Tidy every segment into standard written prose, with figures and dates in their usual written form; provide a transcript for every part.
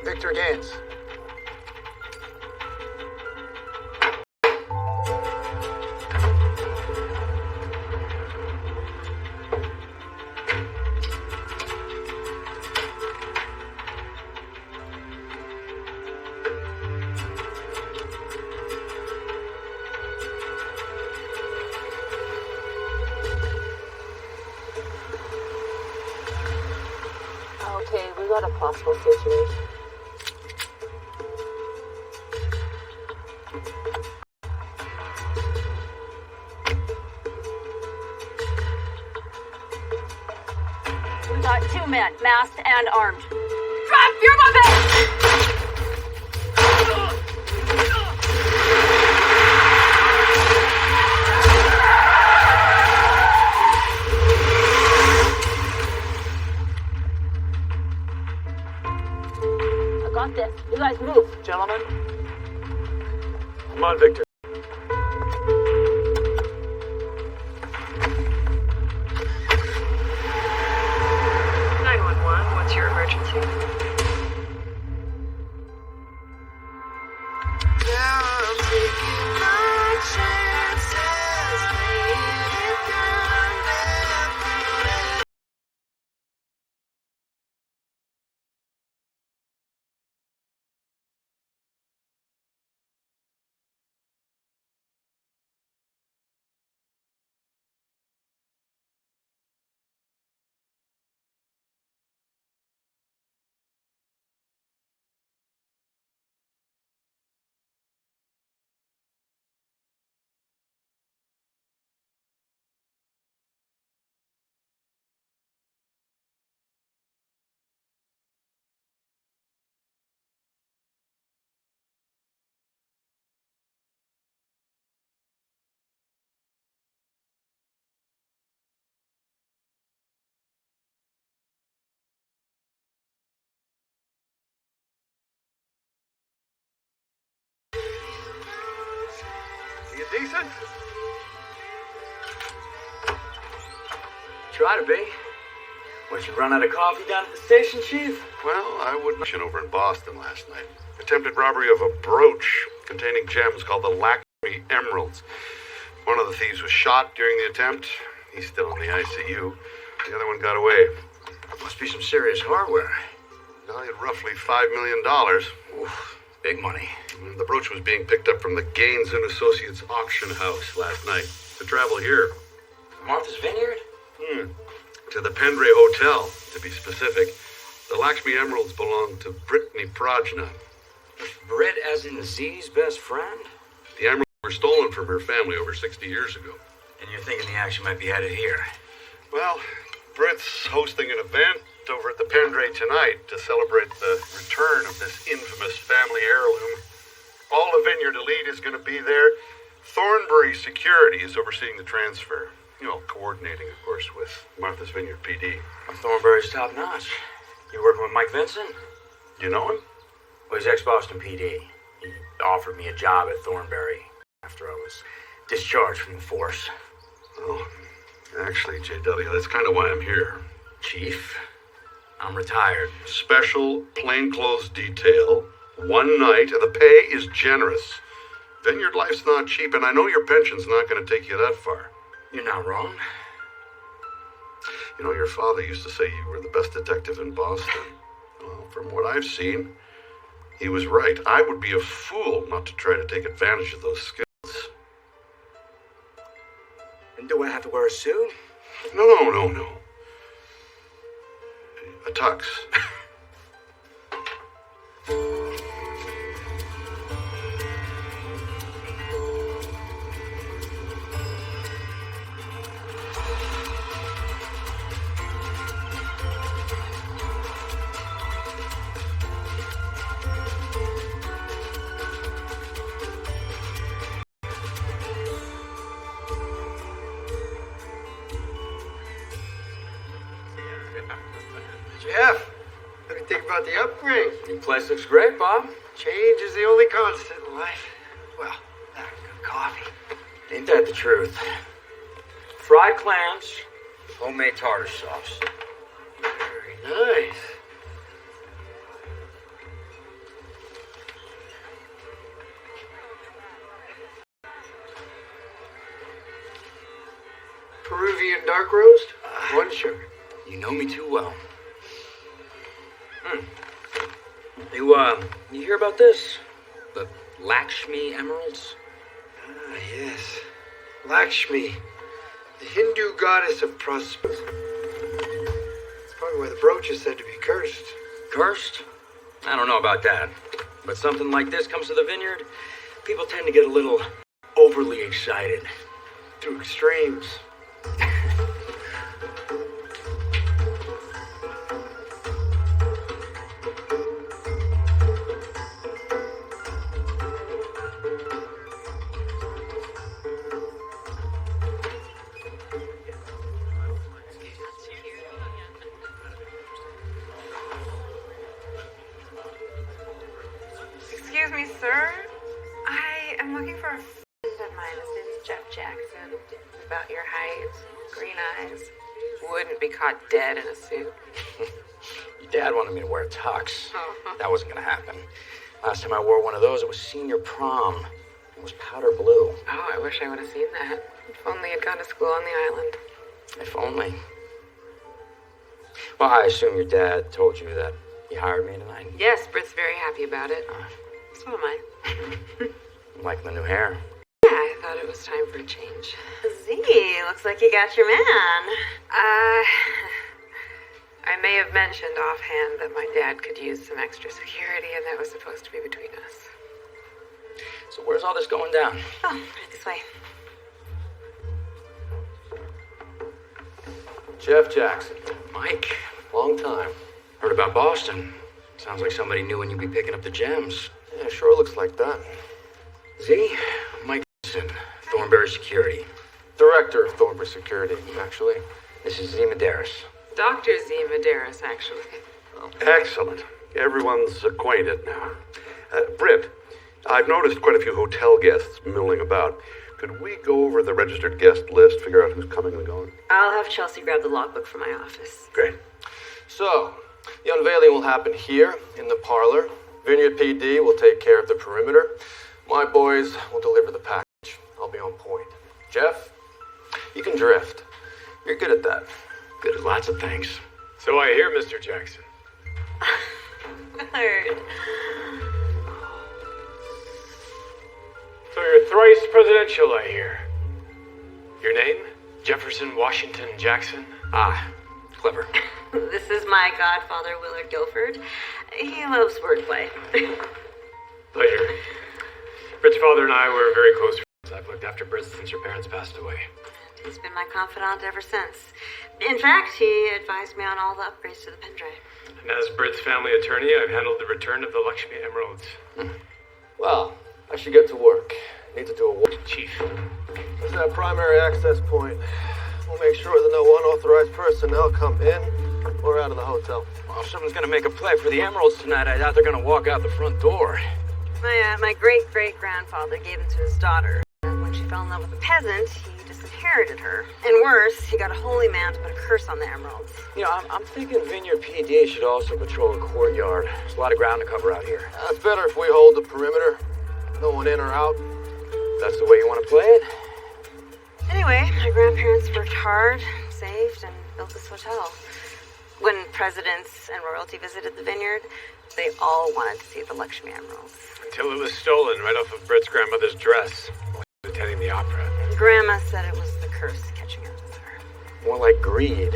Victor Gaines. Okay, we got a possible situation. We got 2 men, masked and armed. Drop your weapon! I got this. You guys move. Gentlemen, Come on, Victor. What's your emergency? You decent? Try to be. What, you run out of coffee down at the station, Chief? Well, I wouldn't. Over in Boston last night. Attempted robbery of a brooch containing gems called the Lakshmi Emeralds. One of the thieves was shot during the attempt. He's still in the ICU. The other one got away. Must be some serious hardware. Valued roughly $5 million. Oof, big money. The brooch was being picked up from the Gaines and Associates auction house last night. To travel here. Martha's Vineyard? To the Pendre Hotel, to be specific. The Lakshmi Emeralds belong to Brittany Prajna. Britt as in Z's best friend? The emeralds were stolen from her family over 60 years ago. And you're thinking the action might be headed here? Well, Britt's hosting an event over at the Pendre tonight to celebrate the return of this infamous family heirloom. All the Vineyard elite is going to be there. Thornbury Security is overseeing the transfer. You know, coordinating, of course, with Martha's Vineyard PD. Well, Thornbury's top notch. You working with Mike Vincent? Do you know him? Well, he's ex-Boston PD. He offered me a job at Thornbury after I was discharged from the force. Oh, actually, JW, that's kind of why I'm here. Chief, I'm retired. Special plainclothes detail, one night, and the pay is generous. Vineyard life's not cheap, and I know your pension's not going to take you that far. You're not wrong. You know, your father used to say you were the best detective in Boston. Well, from what I've seen, he was right. I would be a fool not to try to take advantage of those skills. And do I have to wear a suit? No. A tux. great. New place looks great, Bob. Change is the only constant in life. Well, good coffee. Ain't that the truth? Fried clams, homemade tartar sauce. Very nice. Peruvian dark roast? One sugar. You know me too well. You hear about this? The Lakshmi emeralds? Ah, yes. Lakshmi, the Hindu goddess of prosperity. That's probably why the brooch is said to be cursed. Cursed? I don't know about that. But something like this comes to the vineyard, people tend to get a little overly excited. To extremes. Excuse me, sir. I am looking for a friend of mine. His name is Jeff Jackson. About your height, green eyes. Wouldn't be caught dead in a suit. Your dad wanted me to wear a tux. Uh-huh. That wasn't gonna happen. Last time I wore one of those, it was senior prom. It was powder blue. Oh, I wish I would have seen that. If only I'd gone to school on the island. If only. Well, I assume your dad told you that he hired me tonight. Yes, Britt's very happy about it. So am I. I'm liking the new hair. Yeah, I thought it was time for a change. Z, looks like you got your man. I may have mentioned offhand that my dad could use some extra security, and that was supposed to be between us. So where's all this going down? Oh, right this way. Jeff Jackson. Mike, Long time. heard about Boston. Sounds like somebody knew when you'd be picking up the gems. Yeah, sure looks like that. Z, Mike Thornberry Security. Director of Thornberry Security, actually. This is Z Medeiros. Dr. Z. Medeiros, actually. Excellent. Everyone's acquainted now. Britt, I've noticed quite a few hotel guests milling about. Could we go over the registered guest list, figure out who's coming and going? I'll have Chelsea grab the logbook from my office. Great. So, the unveiling will happen here in the parlor. Vineyard PD will take care of the perimeter. My boys will deliver the package. I'll be on point. Jeff, you can drift. You're good at that. Good at lots of things. So I hear, Mr. Jackson. Willard. So you're thrice presidential, I hear. Your name? Jefferson Washington Jackson? Ah, clever. This is my godfather, Willard Guilford. He loves wordplay. Pleasure. Britt's father and I were very close friends. I've looked after Britt since her parents passed away. He's been my confidant ever since. In fact, he advised me on all the upgrades to the pen drive. And as Britt's family attorney, I've handled the return of the Lakshmi emeralds. Well, I should get to work. Need to do a walk. Chief. There's that primary access point. We'll make sure that no unauthorized personnel come in or out of the hotel. Well, if someone's gonna make a play for the emeralds tonight, I doubt they're gonna walk out the front door. My great-great-grandfather gave them to his daughter. And when she fell in love with a peasant, he disinherited her. And worse, he got a holy man to put a curse on the emeralds. You know, I'm thinking Vineyard PD should also patrol the courtyard. There's a lot of ground to cover out here. It's better if we hold the perimeter. No one in or out. That's the way you want to play it? Anyway, my grandparents worked hard, saved, and built this hotel. When presidents and royalty visited the vineyard, they all wanted to see the Lakshmi emeralds. Until it was stolen right off of Britt's grandmother's dress while she was attending the opera. Grandma said it was the curse catching up with her. More like greed.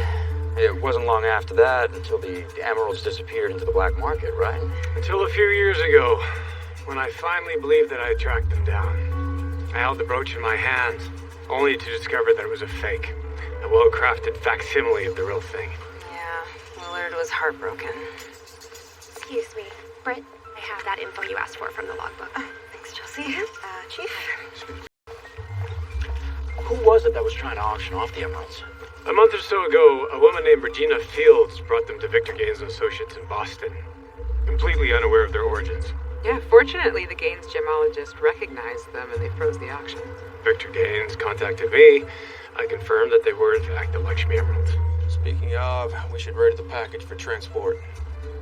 It wasn't long after that until the emeralds disappeared into the black market, right? Until a few years ago, when I finally believed that I had tracked them down. I held the brooch in my hand, only to discover that it was a fake. A well-crafted facsimile of the real thing. Yeah, Willard was heartbroken. Excuse me, Britt, I have that info you asked for from the logbook. Thanks, Chelsea. Chief? Who was it that was trying to auction off the emeralds? A month or so ago, a woman named Regina Fields brought them to Victor Gaines & Associates in Boston. completely unaware of their origins. Yeah, fortunately, the Gaines gemologist recognized them and they froze the auction. Victor Gaines contacted me. I confirmed that they were, in fact, the Lakshmi Emeralds. Speaking of, we should ready the package for transport.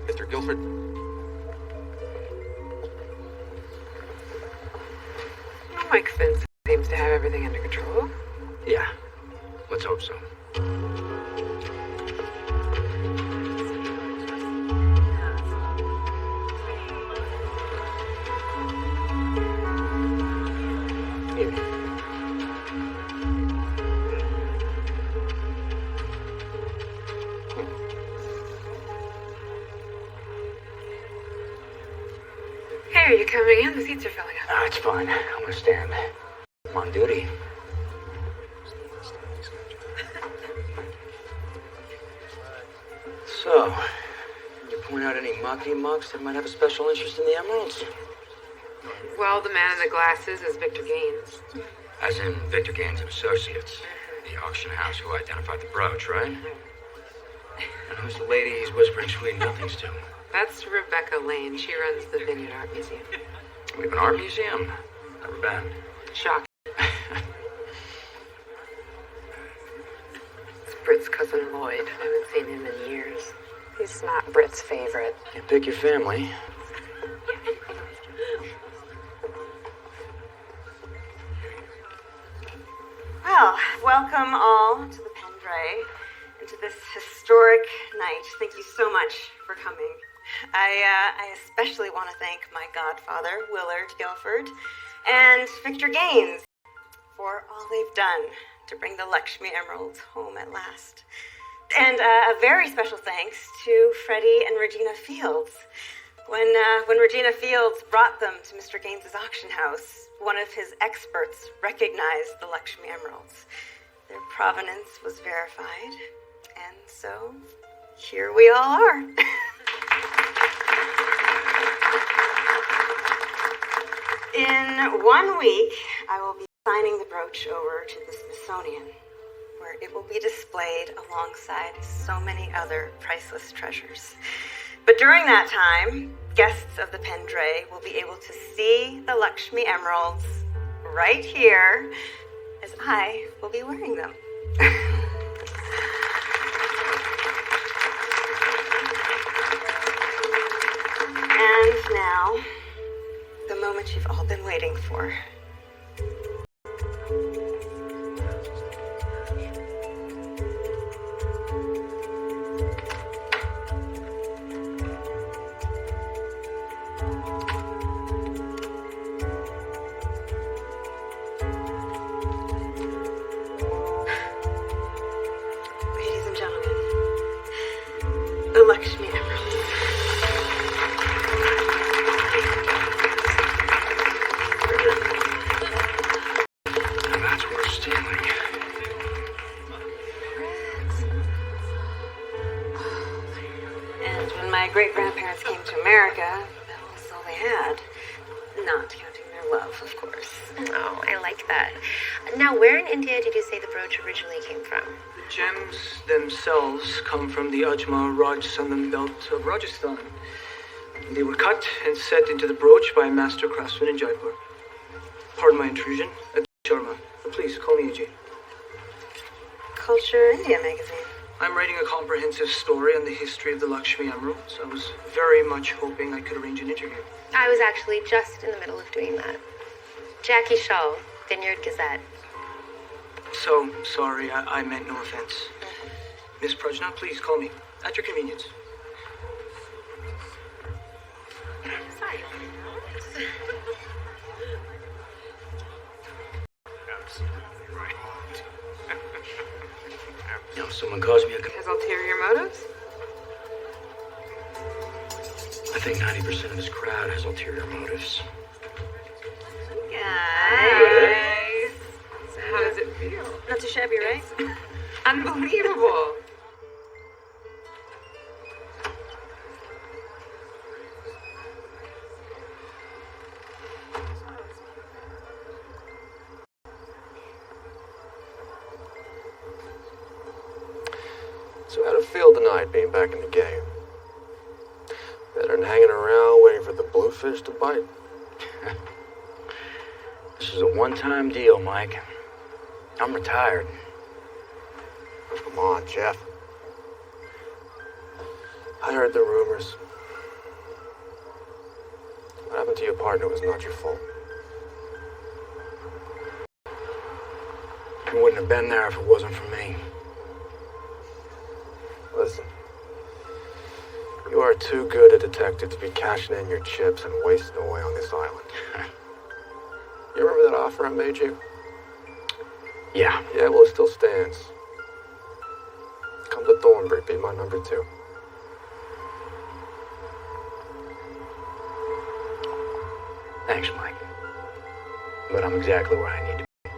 Mr. Guilford? Mike Finn seems to have everything under control. Yeah, let's hope so. Hey, are you coming in? The seats are filling up. Ah, it's fine. I'm gonna stand. I'm on duty. So, can you point out any mucky-mucks that might have a special interest in the emeralds? Well, the man in the glasses is Victor Gaines. As in Victor Gaines and Associates, the auction house who identified the brooch, right? And who's the lady he's whispering sweet nothings to? That's Rebecca Lane. She runs the Vineyard Art Museum. We have an art museum? Never been. Shock. It's Britt's cousin Lloyd. I haven't seen him in years. He's not Britt's favorite. You pick your family. Well, welcome all to the Pendray and to this historic night. Thank you so much for coming. I especially want to thank my godfather, Willard Guilford, and Victor Gaines for all they've done to bring the Lakshmi Emeralds home at last. And a very special thanks to Freddie and Regina Fields. When Regina Fields brought them to Mr. Gaines's auction house, one of his experts recognized the Lakshmi Emeralds. Their provenance was verified, and so here we all are. In 1 week, I will be signing the brooch over to the Smithsonian, where it will be displayed alongside so many other priceless treasures. But during that time, guests of the Pendray will be able to see the Lakshmi Emeralds right here, as I will be wearing them. And now, the moment you've all been waiting for. Ladies and gentlemen, the Lakshmi Emeralds. And that's worth stealing. And when my great-grandparents came to America, that was all they had. Not counting their love, of course. Oh, I like that. Now, where in India did you say the brooch originally came from? The gems themselves come from the Ajmer Rajasthan belt of Rajasthan. They were cut and set into the brooch by a master craftsman in Jaipur. Pardon my intrusion. Sharma, please call me Ajay. Culture India magazine. I'm writing a comprehensive story on the history of the Lakshmi Emeralds. I was very much hoping I could arrange an interview. I was actually just in the middle of doing that. Jackie Shaw, Vineyard Gazette. So, sorry, I meant no offense. Miss Prajna, please call me. At your convenience. Sorry. Absolutely right. You know, someone caused me a... Has ulterior motives? I think 90% of this crowd has ulterior motives. Guys. So how does it feel? Not too shabby, right? Unbelievable. So how'd it feel tonight being back in the game? Better than hanging around waiting for the bluefish to bite. This is a one-time deal, Mike. I'm retired. Come on, Jeff. I heard the rumors. What happened to your partner was not your fault. You wouldn't have been there if it wasn't for me. Listen. You are too good a detective to be cashing in your chips and wasting away on this island. You remember that offer I made you? Yeah. Yeah, well, it still stands. Come to Thornbury, be my number 2. Thanks, Mike. But I'm exactly where I need to be.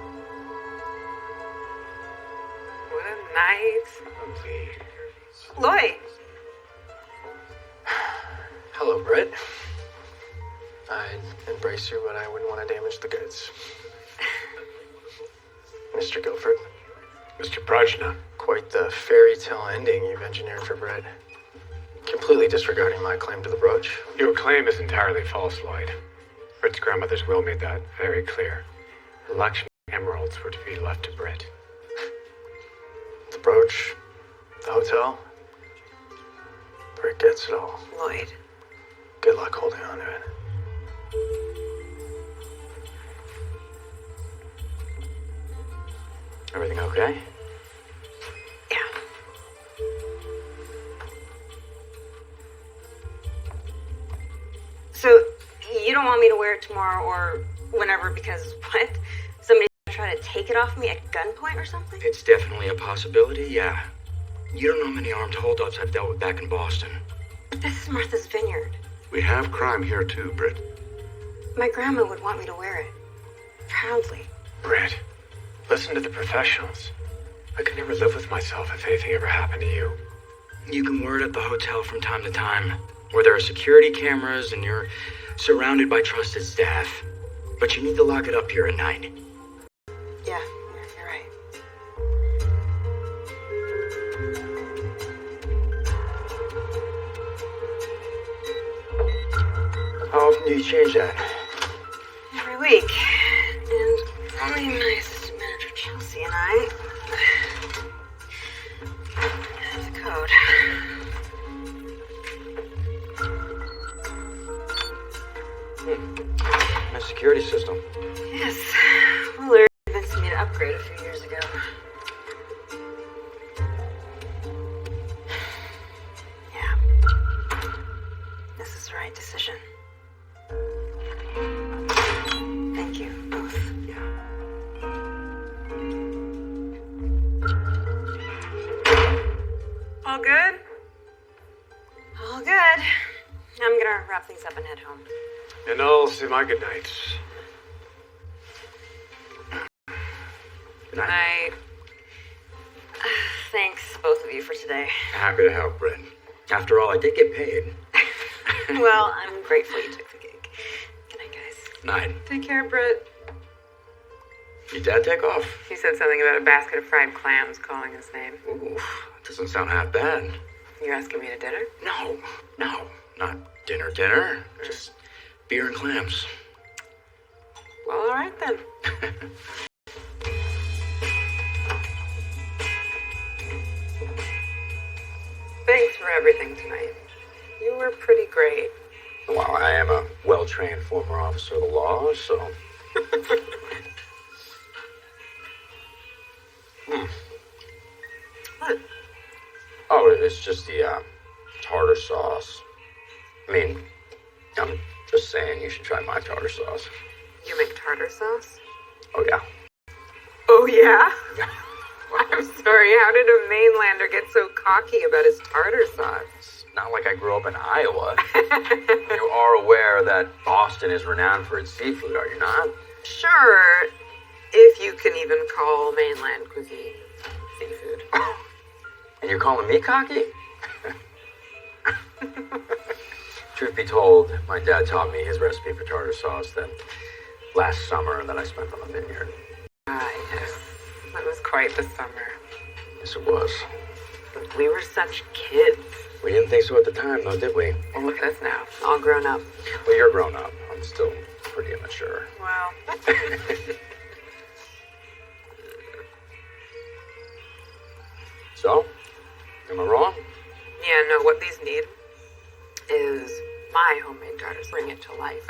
What a night. Lloyd. Hello, Britt. I'd embrace you, but I wouldn't want to damage the goods. Mr. Guilford. Mr. Prajna. Quite the fairy tale ending you've engineered for Britt. Completely disregarding my claim to the brooch. Your claim is entirely false, Lloyd. Britt's grandmother's will made that very clear. The Lakshmi emeralds were to be left to Britt. The brooch, the hotel. Britt gets it all. Lloyd. Good luck holding on to it. Everything okay? Yeah. So, you don't want me to wear it tomorrow or whenever because what? Somebody's gonna try to take it off me at gunpoint or something? It's definitely a possibility, yeah. You don't know how many armed holdups I've dealt with back in Boston. But this is Martha's Vineyard. We have crime here too, Britt. My grandma would want me to wear it. Proudly. Britt, listen to the professionals. I could never live with myself if anything ever happened to you. You can wear it at the hotel from time to time, where there are security cameras and you're surrounded by trusted staff. But you need to lock it up here at night. Yeah, you're right. How often do you change that? Every week. And only my assistant manager Chelsea and I have the code. My security system. Yes. Well, Larry convinced me to upgrade a few years ago. Yeah. This is the right decision. Thank you, both. All good? All good. I'm gonna wrap things up and head home. And I'll say my goodnights. Good night. Night. Thanks, both of you, for today. Happy to help, Britt. After all, I did get paid. Well, I'm grateful you took the gig. Good night, guys. Night. Take care, Britt. Your dad take off? He said something about a basket of fried clams calling his name. Ooh, doesn't sound half bad. You asking me to dinner? No, not dinner. Just beer and clams. Well, all right then. Thanks for everything tonight. You were pretty great. Well, I am a well-trained former officer of the law, so... What? Oh, it's just the tartar sauce. I mean, I'm just saying you should try my tartar sauce. You make tartar sauce? Oh, yeah. Oh, yeah? I'm sorry, how did a mainlander get so cocky about his tartar sauce? It's not like I grew up in Iowa. You are aware that Boston is renowned for its seafood, are you not? Sure, if you can even call mainland cuisine seafood. And you're calling me cocky? Truth be told, my dad taught me his recipe for tartar sauce that last summer that I spent on the vineyard. Ah, yes. That was quite the summer. Yes, it was. We were such kids. We didn't think so at the time, though, did we? Well, look at us now, all grown up. Well, you're grown up. I'm still pretty immature. Well, So? Am I wrong? yeah, no, what these need is my homemade garters. Bring it to life.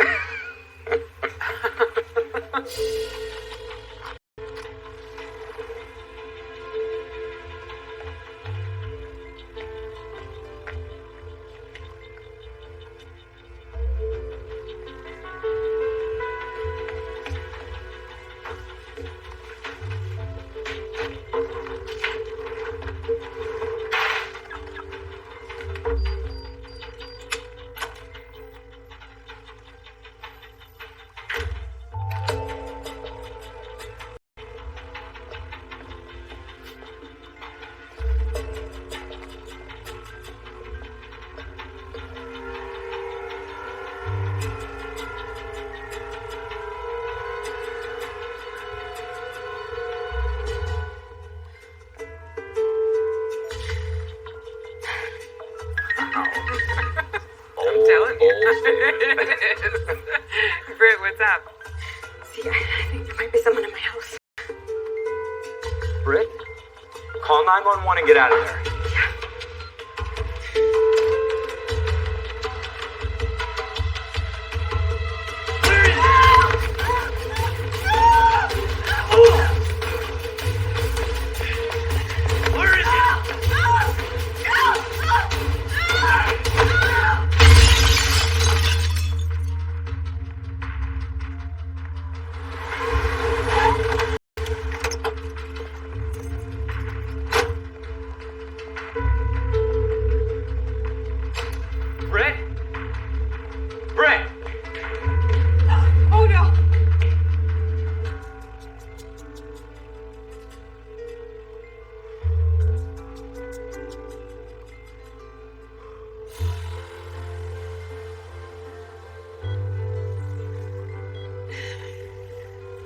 I'm telling you. It is. Britt, what's up? See, I think there might be someone in my house. Britt? Call 911 and get out of there.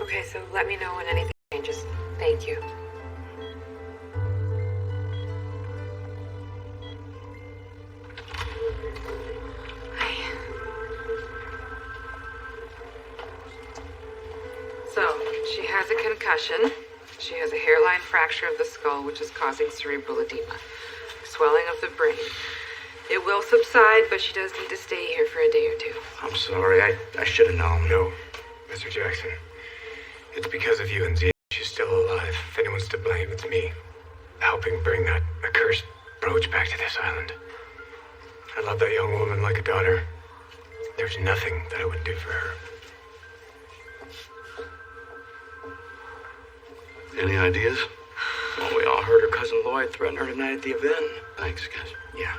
Okay, so let me know when anything changes. Thank you. Hi. So, she has a concussion. She has a hairline fracture of the skull, which is causing cerebral edema, swelling of the brain. It will subside, but she does need to stay here for a day or two. I'm sorry. I should have known. No, Mr. Jackson. It's because of you and Z she's still alive. If anyone's to blame, it's me. Helping bring that accursed brooch back to this island. I love that young woman like a daughter. There's nothing that I wouldn't do for her. Any ideas? Well, we all heard her cousin Lloyd threaten her tonight at the event. Thanks, guys. Yeah.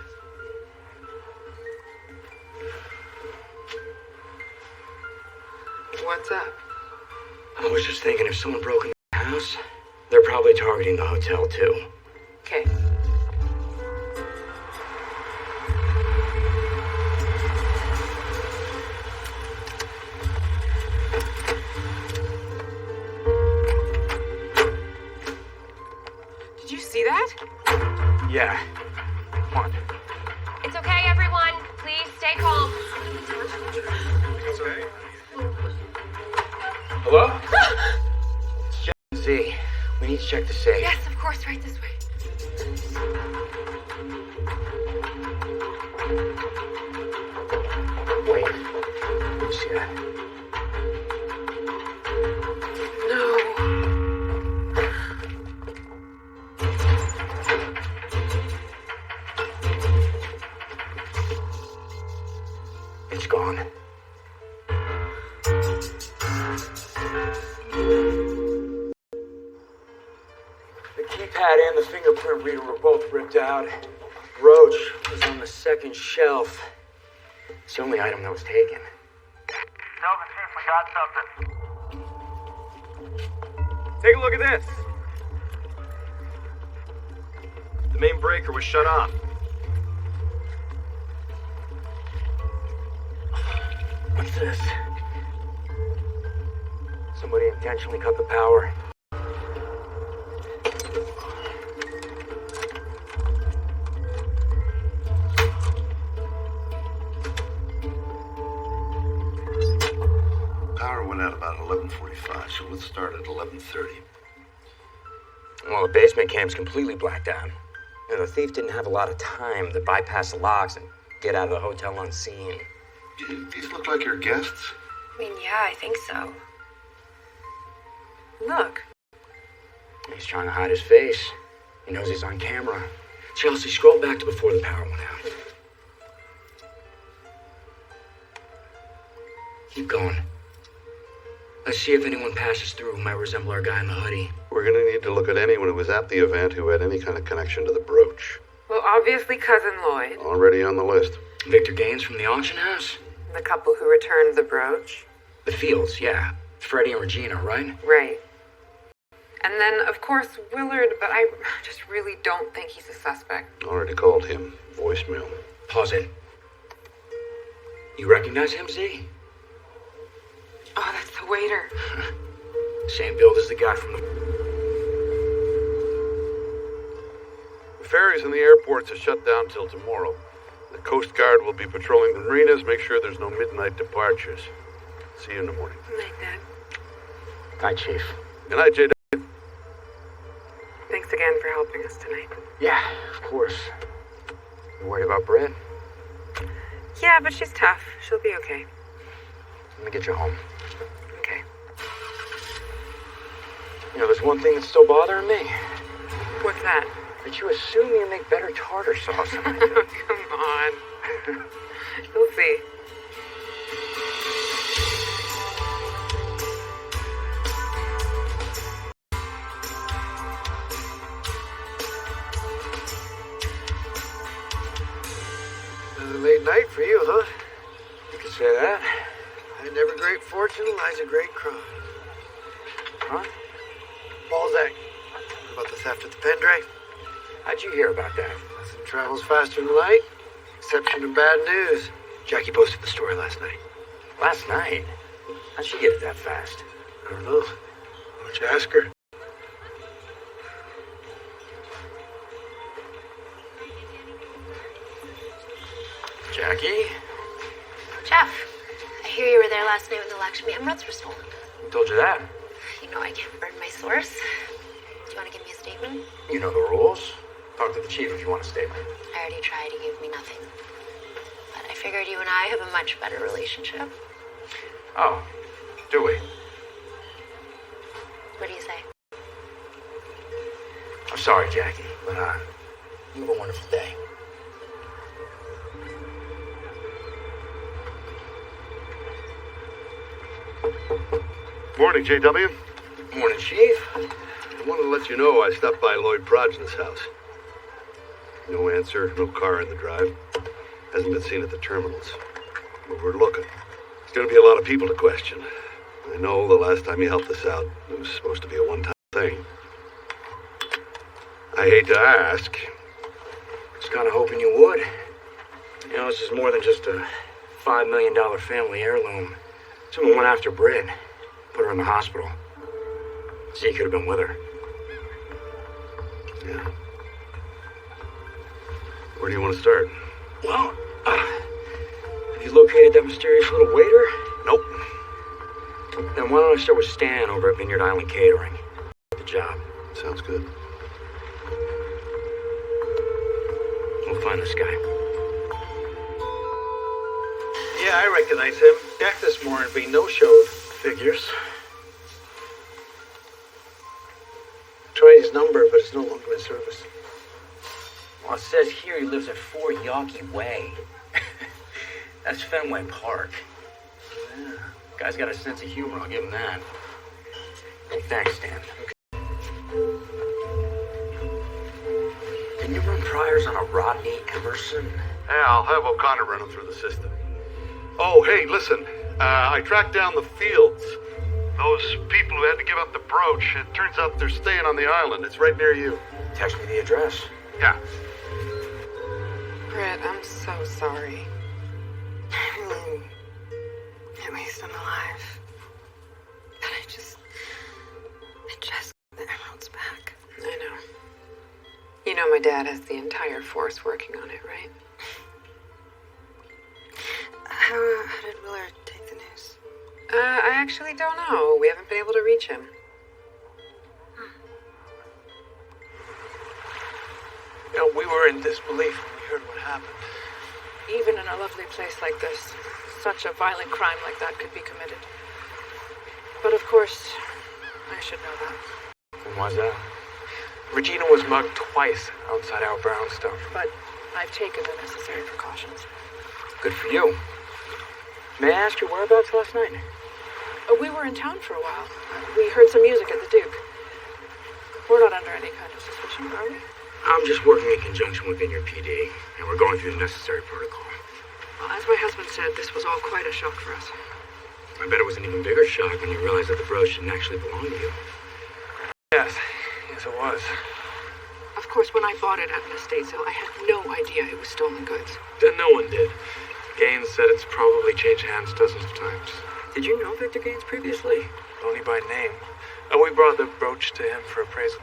What's up? I was just thinking if someone broke into the house, they're probably targeting the hotel, too. Okay. Did you see that? Yeah. Come on. It's okay, everyone. Please stay calm. Hello? It's Jeff and Z. We need to check the safe. Yes, of course, right this way. Wait. Let me see that. It's gone. The keypad and the fingerprint reader were both ripped out. Brooch was on the second shelf. It's the only item that was taken. Tell the chief we got something. Take a look at this. The main breaker was shut off. What's this? Somebody intentionally cut the power. 11:45, so let's start at 11:30. Well, the basement camp's completely blacked out. You know, the thief didn't have a lot of time to bypass the locks and get out of the hotel unseen. These look like your guests. I mean, yeah, I think so. Look. He's trying to hide his face. He knows he's on camera. Chelsea, scroll back to before the power went out. Keep going. Let's see if anyone passes through who might resemble our guy in the hoodie. We're gonna need to look at anyone who was at the event who had any kind of connection to the brooch. Well, obviously Cousin Lloyd. Already on the list. Victor Gaines from the auction house? The couple who returned the brooch. The Fields, yeah. Freddie and Regina, right? Right. And then, of course, Willard, but I just really don't think he's a suspect. Already called him. Voicemail. Pause it. You recognize him, Z? Oh, that's the waiter. Same build as the guy from the... The ferries and the airports are shut down till tomorrow. The Coast Guard will be patrolling the marinas, make sure there's no midnight departures. See you in the morning. Good night, Dad. Night, Chief. Good night, J. Thanks again for helping us tonight. Yeah, of course. You worry about Brett? Yeah, but she's tough. She'll be okay. Let me get you home. Okay. You know, there's one thing that's still bothering me. What's that? That you assume you make better tartar sauce than I do. Come on. You'll see. Another late night for you, huh? You could say that. And every great fortune lies a great crime. Huh? Balzac. What about the theft at the Pendray? How'd you hear about that? Nothing travels faster than light. Exception to bad news. Jackie posted the story last night. Last night? How'd she get it that fast? I don't know. Why don't you ask her? Jackie? Jeff, I hear you were there last night when the Lakshmi emeralds were stolen. Who told you that? You know I can't burn my source. Do you want to give me a statement? You know the rules. Talk to the chief if you want a statement. I already tried. He gave me nothing. But I figured you and I have a much better relationship. Oh, do we? What do you say? I'm sorry, Jackie, but you have a wonderful day. Morning, JW. Morning, Chief. I wanted to let you know I stopped by Lloyd Progna's house. No answer, no car in the drive. Hasn't been seen at the terminals. But we're looking. There's going to be a lot of people to question. I know the last time you helped us out, it was supposed to be a one-time thing. I hate to ask. Was kind of hoping you would. You know, this is more than just a $5 million family heirloom. Someone went after Britt. Put her in the hospital. So you could have been with her. Yeah. Where do you want to start? Well, have you located that mysterious little waiter? Nope. Then why don't I start with Stan over at Vineyard Island Catering? The job. Sounds good. We'll find this guy. Yeah, I recognize him. Jack this morning being no-showed. Figures. Tried his number, but it's no longer in service. Well, it says here he lives at 4 Yawkey Way. That's Fenway Park. Yeah. Guy's got a sense of humor, I'll give him that. Hey, thanks, Stan. Okay. Can you run priors on a Rodney Emerson? Yeah, I'll have O'Connor run him through the system. Oh, hey, listen. I tracked down the Fields. Those people who had to give up the brooch, it turns out they're staying on the island. It's right near you. Text me the address. Yeah. Britt, I'm so sorry. At least I'm alive. But I just got the emeralds back. I know. You know my dad has the entire force working on it, right? How did Willard take the news? I actually don't know. We haven't been able to reach him. We were in disbelief when we heard what happened. Even in a lovely place like this, such a violent crime like that could be committed. But of course, I should know that. And why's that? Regina was mugged twice outside our brownstone. But I've taken the necessary precautions. Good for you. May I ask your whereabouts last night? We were in town for a while. We heard some music at the Duke. We're not under any kind of suspicion, are we? I'm just working in conjunction with Vineyard PD, and we're going through the necessary protocol. Well, as my husband said, this was all quite a shock for us. I bet it was an even bigger shock when you realized that the brooch didn't actually belong to you. Yes it was. Of course, when I bought it at an estate sale, I had no idea it was stolen goods. Then no one did. Gaines said it's probably changed hands dozens of times. Did you know Victor Gaines previously? Only by name. And we brought the brooch to him for appraisal.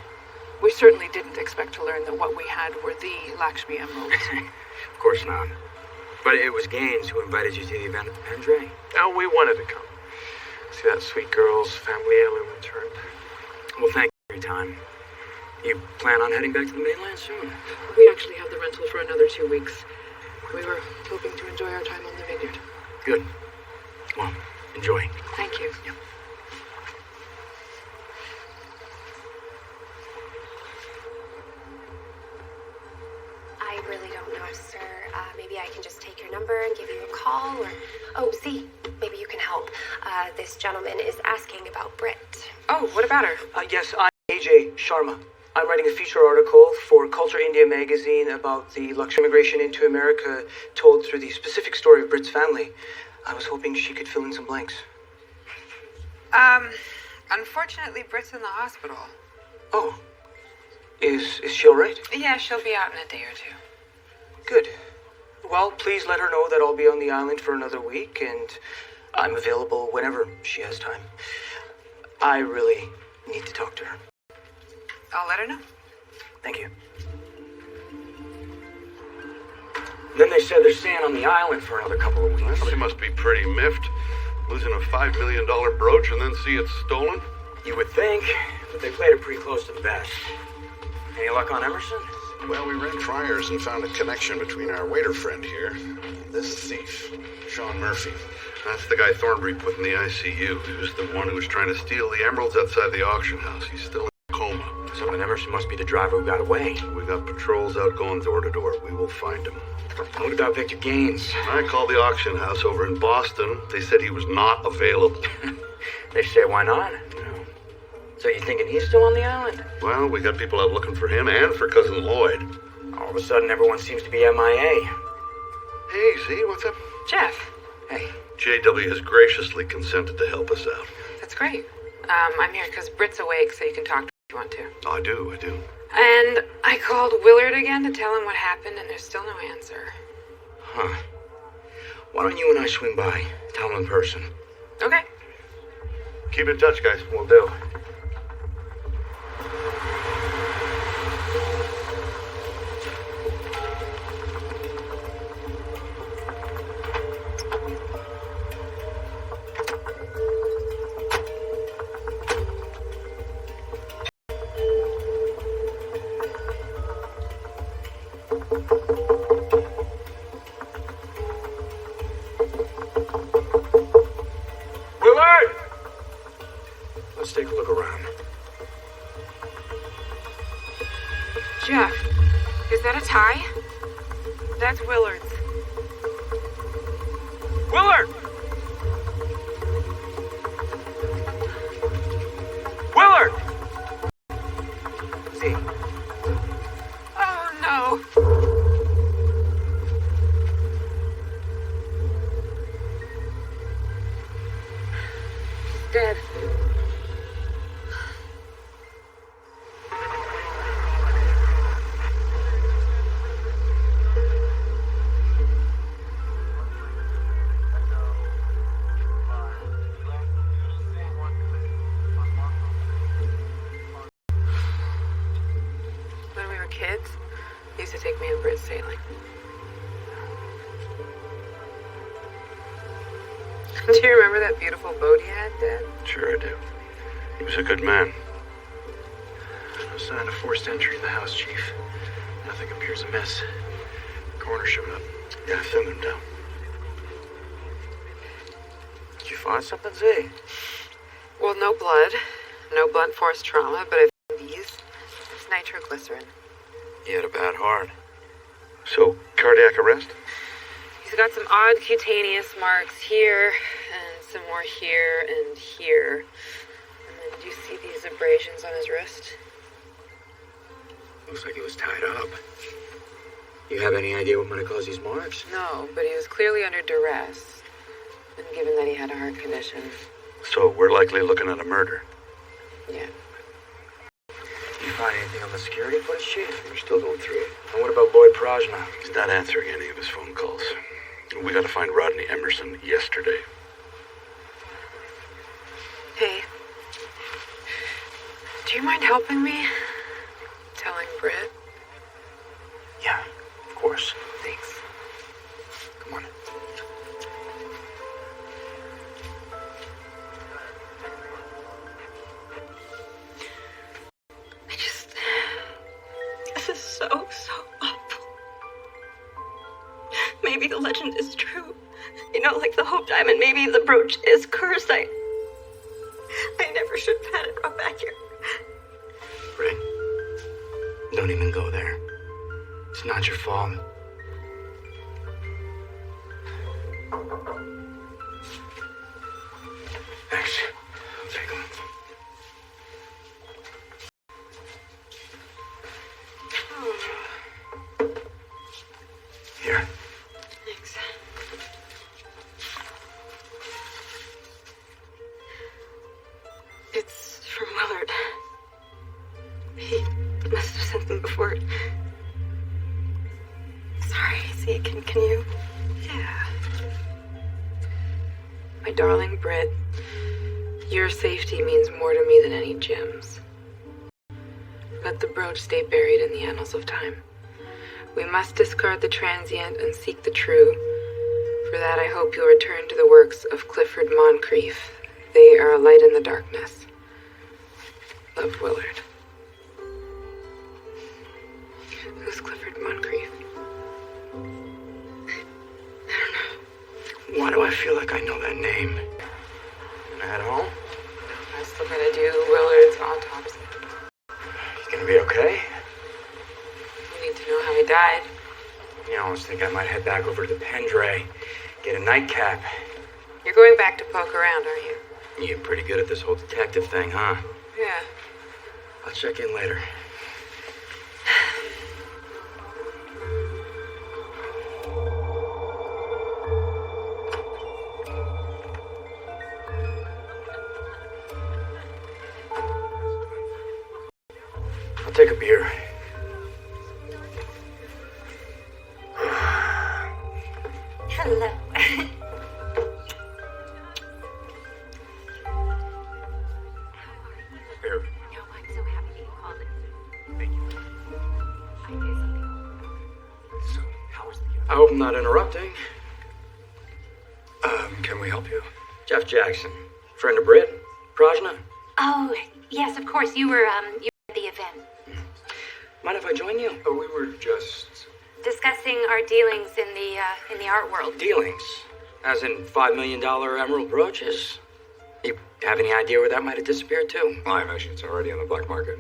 We certainly didn't expect to learn that what we had were the Lakshmi emeralds. Of course not. But it was Gaines who invited you to the event at the Pendray. And we wanted to come. See that sweet girl's family heirloom returned. Well, thank you for your time. You plan on heading back to the mainland soon? We actually have the rental for another 2 weeks. We were hoping to enjoy our time on the vineyard. Good. Well, enjoy. Thank you. Yep. I really don't know, sir. Maybe I can just take your number and give you a call, or... Oh, see, maybe you can help. This gentleman is asking about Britt. Oh, what about her? Yes, I'm AJ Sharma. I'm writing a feature article for Culture India magazine about the Lakshmi immigration into America told through the specific story of Britt's family. I was hoping she could fill in some blanks. Unfortunately, Britt's in the hospital. Oh. Is she all right? Yeah, she'll be out in a day or two. Good. Well, please let her know that I'll be on the island for another week, and I'm available whenever she has time. I really need to talk to her. I'll let her know. Thank you. Then they said they're staying on the island for another couple of weeks. She must be pretty miffed. Losing a $5 million brooch and then see it stolen? You would think, but they played it pretty close to the vest. Any luck on Emerson? Well, we ran triers and found a connection between our waiter friend here and this thief, Sean Murphy. That's the guy Thornbury put in the ICU. He was the one who was trying to steal the emeralds outside the auction house. He's still in a coma. So then Emerson must be the driver who got away. We got patrols out going door to door. We will find him. What about Victor Gaines? I called the auction house over in Boston. They said he was not available. They say why not? No. So you thinking he's still on the island? Well, we got people out looking for him and for Cousin Lloyd. All of a sudden, everyone seems to be MIA. Hey, Z, what's up? Jeff. Hey. JW has graciously consented to help us out. That's great. I'm here because Britt's awake, so you can talk to her if you want to. I do. And I called Willard again to tell him what happened, and there's still no answer. Huh. Why don't you and I swing by? Tell him in person. Okay. Keep in touch, guys. Will do. Let's take a look around. Jeff, is that a tie? That's Willard's. Willard! Willard! See? Oh, no. Dead. When we were kids, he used to take me and Britt sailing. Do you remember that beautiful boat he had, Dad? Sure I do. He was a good man. No sign of forced entry in the house, Chief. Nothing appears amiss. Coroner showed up. Yeah, send him down. Did you find something, Z? Well, no blood, no blunt force trauma, but I found these. It's nitroglycerin. He had a bad heart. So, cardiac arrest? He's got some odd cutaneous marks here, and some more here and here. And then do you see these abrasions on his wrist? Looks like he was tied up. You have any idea what might have caused these marks? No, but he was clearly under duress. And given that he had a heart condition. So, we're likely looking at a murder. Yeah. Did you find anything on the security footage, Chief? We're still going through it. And what about Lloyd Prajna? He's not answering any of his phone calls. We gotta find Rodney Emerson yesterday. Hey. Do you mind helping me? Telling Britt? Yeah, of course. Thanks. Come on. This is so awful. Maybe the legend is true. You know, like the Hope Diamond, maybe the brooch is cursed. I never should have had it brought back here. Britt, don't even go there. It's not your fault. Thanks. I'll take them. Here. Thanks. It's from Willard. He must have sent them before. Sorry, see, can you? Yeah. My darling Britt, your safety means more to me than any gems. Let the brooch stay buried in the annals of time. We must discard the transient and seek the true. For that I hope you'll return to the works of Clifford Moncrief. They are a light in the darkness. Love, Willard. Who's Clifford Moncrief? Why do I feel like I know that name? Can I head home? I still gotta do Willard's autopsy. He's gonna be okay? We need to know how he died. You know, I was thinking I might head back over to the Pendray, get a nightcap. You're going back to poke around, aren't you? You're pretty good at this whole detective thing, huh? Yeah. I'll check in later. I'll take a beer. Hello. Here. No, I'm so happy that you called it. Thank you. I did something. So, how was the... I hope I'm not interrupting. Can we help you? Jeff Jackson, friend of Britt, Prajna. Oh, yes, of course. You were at the event. Mind if I join you? Oh, we were just... Discussing our dealings in the art world. Dealings? As in $5 million emerald brooches? You have any idea where that might have disappeared to? I imagine it's already on the black market.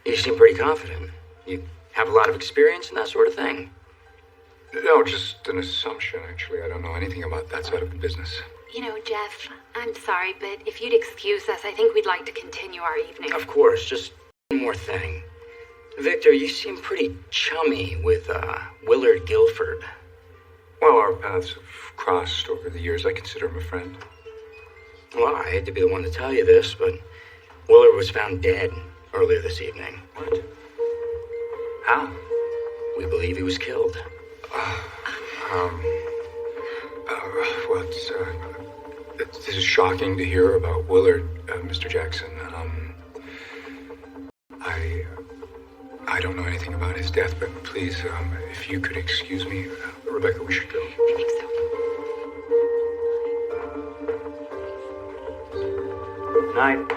You seem pretty confident. You have a lot of experience in that sort of thing. No, just an assumption, actually. I don't know anything about that side of the business. You know, Jeff, I'm sorry, but if you'd excuse us, I think we'd like to continue our evening. Of course, just one more thing. Victor, you seem pretty chummy with Willard Guilford. Well, our paths have crossed over the years. I consider him a friend. Well, I hate to be the one to tell you this, but Willard was found dead earlier this evening. What? How? We believe he was killed. Well, this is shocking to hear about Willard, Mr. Jackson. I don't know anything about his death, but please, if you could excuse me, Rebecca, we should go. I think so. Night.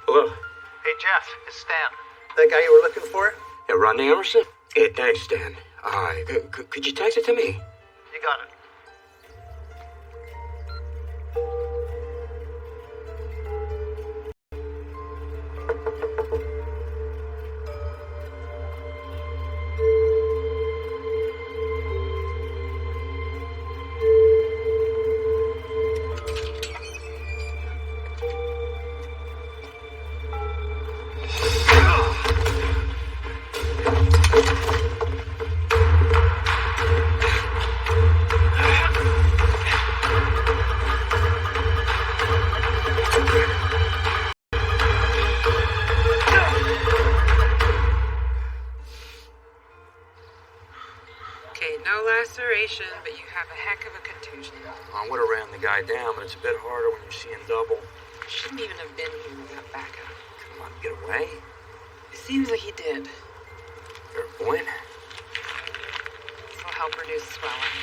Hello. Hey, Jeff, it's Stan. That guy you were looking for? Yeah, Rodney Emerson? Yeah, thanks, Stan. Could you text it to me? You got it. Okay, no laceration, but you have a heck of a contusion. I would have ran the guy down, but it's a bit harder when you're seeing double. Shouldn't even have been here without backup. Come on, get away. It seems like he did. Fair point. This will help reduce swelling.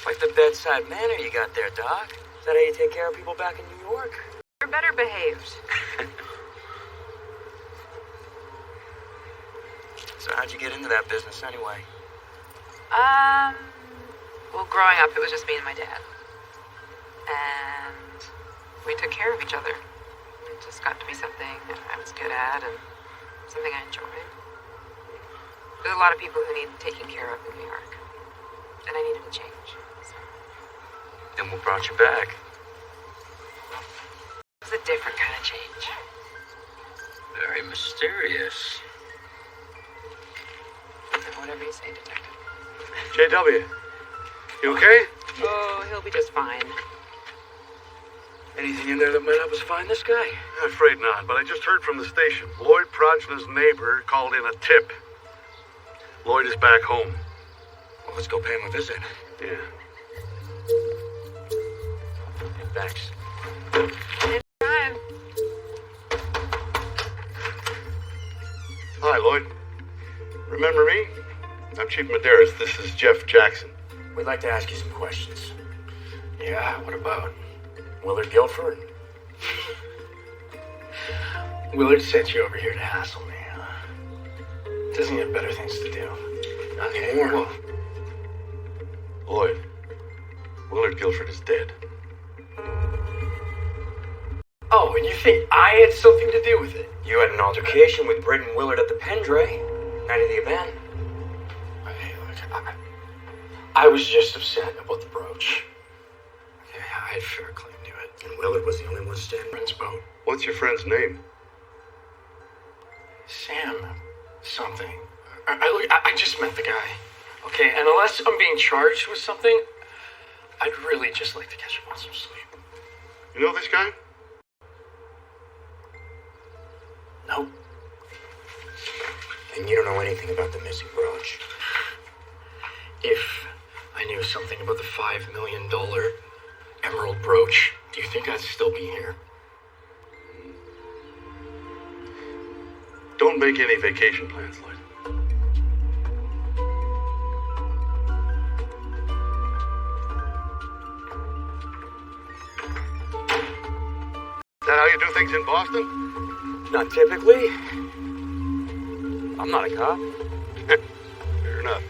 Like the bedside manner you got there, Doc. Is that how you take care of people back in New York? You're better behaved. So how'd you get into that business anyway? Well, growing up, it was just me and my dad. And we took care of each other. It just got to be something I was good at and something I enjoyed. There's a lot of people who need taking care of in New York. And I needed a change. So. Then what brought you back? It was a different kind of change. Very mysterious. Whatever you say, Detective. JW, you okay? Oh, he'll be just fine. Anything in there that might help us find this guy? I'm afraid not, but I just heard from the station. Lloyd Prochna's neighbor called in a tip. Lloyd is back home. Well, let's go pay him a visit. Yeah. Thanks. Anytime. Hi, Lloyd. Remember me? I'm Chief Medeiros. This is Jeff Jackson. We'd like to ask you some questions. Yeah, what about Willard Guilford? Willard sent you over here to hassle me, huh? Doesn't he have better things to do? Not anymore. Lloyd, Willard Guilford is dead. Oh, and you think I had something to do with it? You had an altercation with Britt and Willard at the Pendray, night of the event. Hey, look, I was just upset about the brooch. Yeah, I had fair claim to it. And Willard was the only one standing. Friend's boat. What's your friend's name? Sam. Something. I just met the guy. Okay, and unless I'm being charged with something, I'd really just like to catch up on some sleep. You know this guy? Nope. And you don't know anything about the missing brooch? If I knew something about the $5 million emerald brooch, do you think I'd still be here? Don't make any vacation plans, Lloyd. Is that how you do things in Boston? Not typically. I'm not a cop. Fair enough.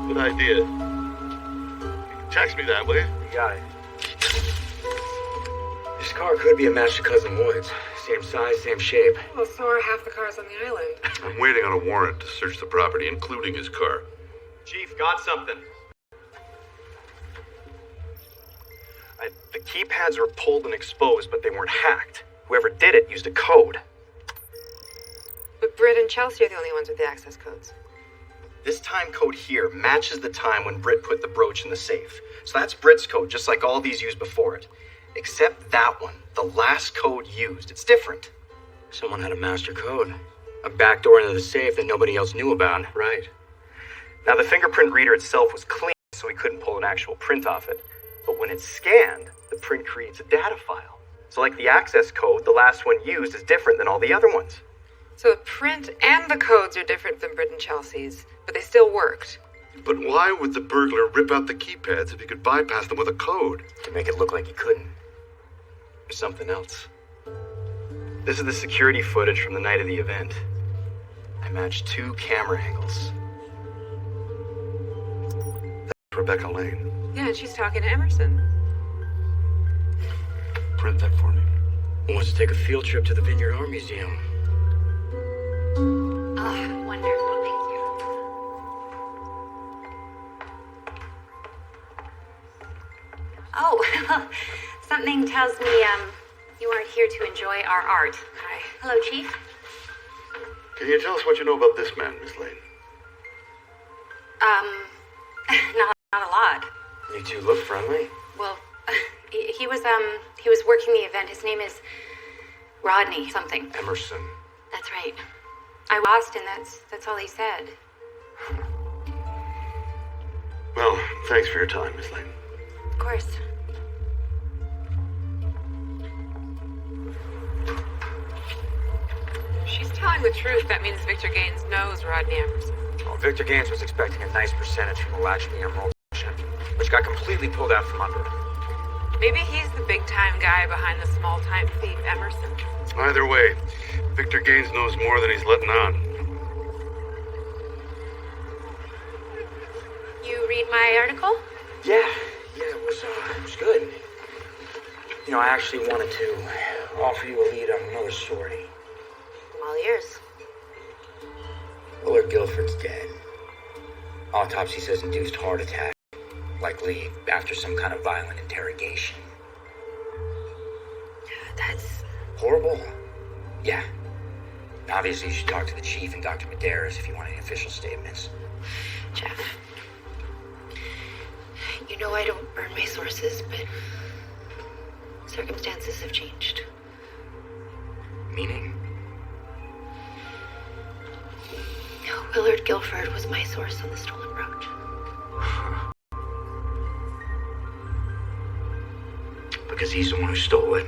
Good idea. You can text me that, will you? You got it. This car could be a match to Cousin Lloyd's. Same size, same shape. Well, so are half the cars on the island. I'm waiting on a warrant to search the property, including his car. Chief, got something. The keypads were pulled and exposed, but they weren't hacked. Whoever did it used a code. But Britt and Chelsea are the only ones with the access codes. This time code here matches the time when Britt put the brooch in the safe. So that's Britt's code, just like all these used before it. Except that one, the last code used, it's different. Someone had a master code. A backdoor into the safe that nobody else knew about. Right. Now the fingerprint reader itself was clean, so we couldn't pull an actual print off it. But when it's scanned, the print creates a data file. So like the access code, the last one used is different than all the other ones. So the print and the codes are different than Britt and Chelsea's, but they still worked. But why would the burglar rip out the keypads if he could bypass them with a code? To make it look like he couldn't. Or something else. This is the security footage from the night of the event. I matched 2 camera angles. That's Rebecca Lane. Yeah, and she's talking to Emerson. Print that for me. Who wants to take a field trip to the Vineyard Art Museum? Oh, wonderful. Thank you. Oh, something tells me, you aren't here to enjoy our art. Hi. Hello, Chief. Can you tell us what you know about this man, Miss Lane? Not a lot. You two look friendly. Well, he was working the event. His name is Rodney something. Emerson. That's right. I lost, and that's all he said. Well, thanks for your time, Miss Lane. Of course. If she's telling the truth, that means Victor Gaines knows Rodney Emerson. Well, Victor Gaines was expecting a nice percentage from the Lakshmi Emerald, which got completely pulled out from under him. Maybe he's the big-time guy behind the small-time thief, Emerson. Either way, Victor Gaines knows more than he's letting on. You read my article? Yeah, it was good. You know, I actually wanted to offer you a lead on another story. I'm all ears. Willard Guilford's dead. Autopsy says induced heart attack, likely after some kind of violent interrogation. That's horrible. Yeah. Obviously, you should talk to the chief and Dr. Medeiros if you want any official statements. Jeff, you know I don't burn my sources, but circumstances have changed. Meaning? Willard Guilford was my source on the stolen brooch. Because he's the one who stole it.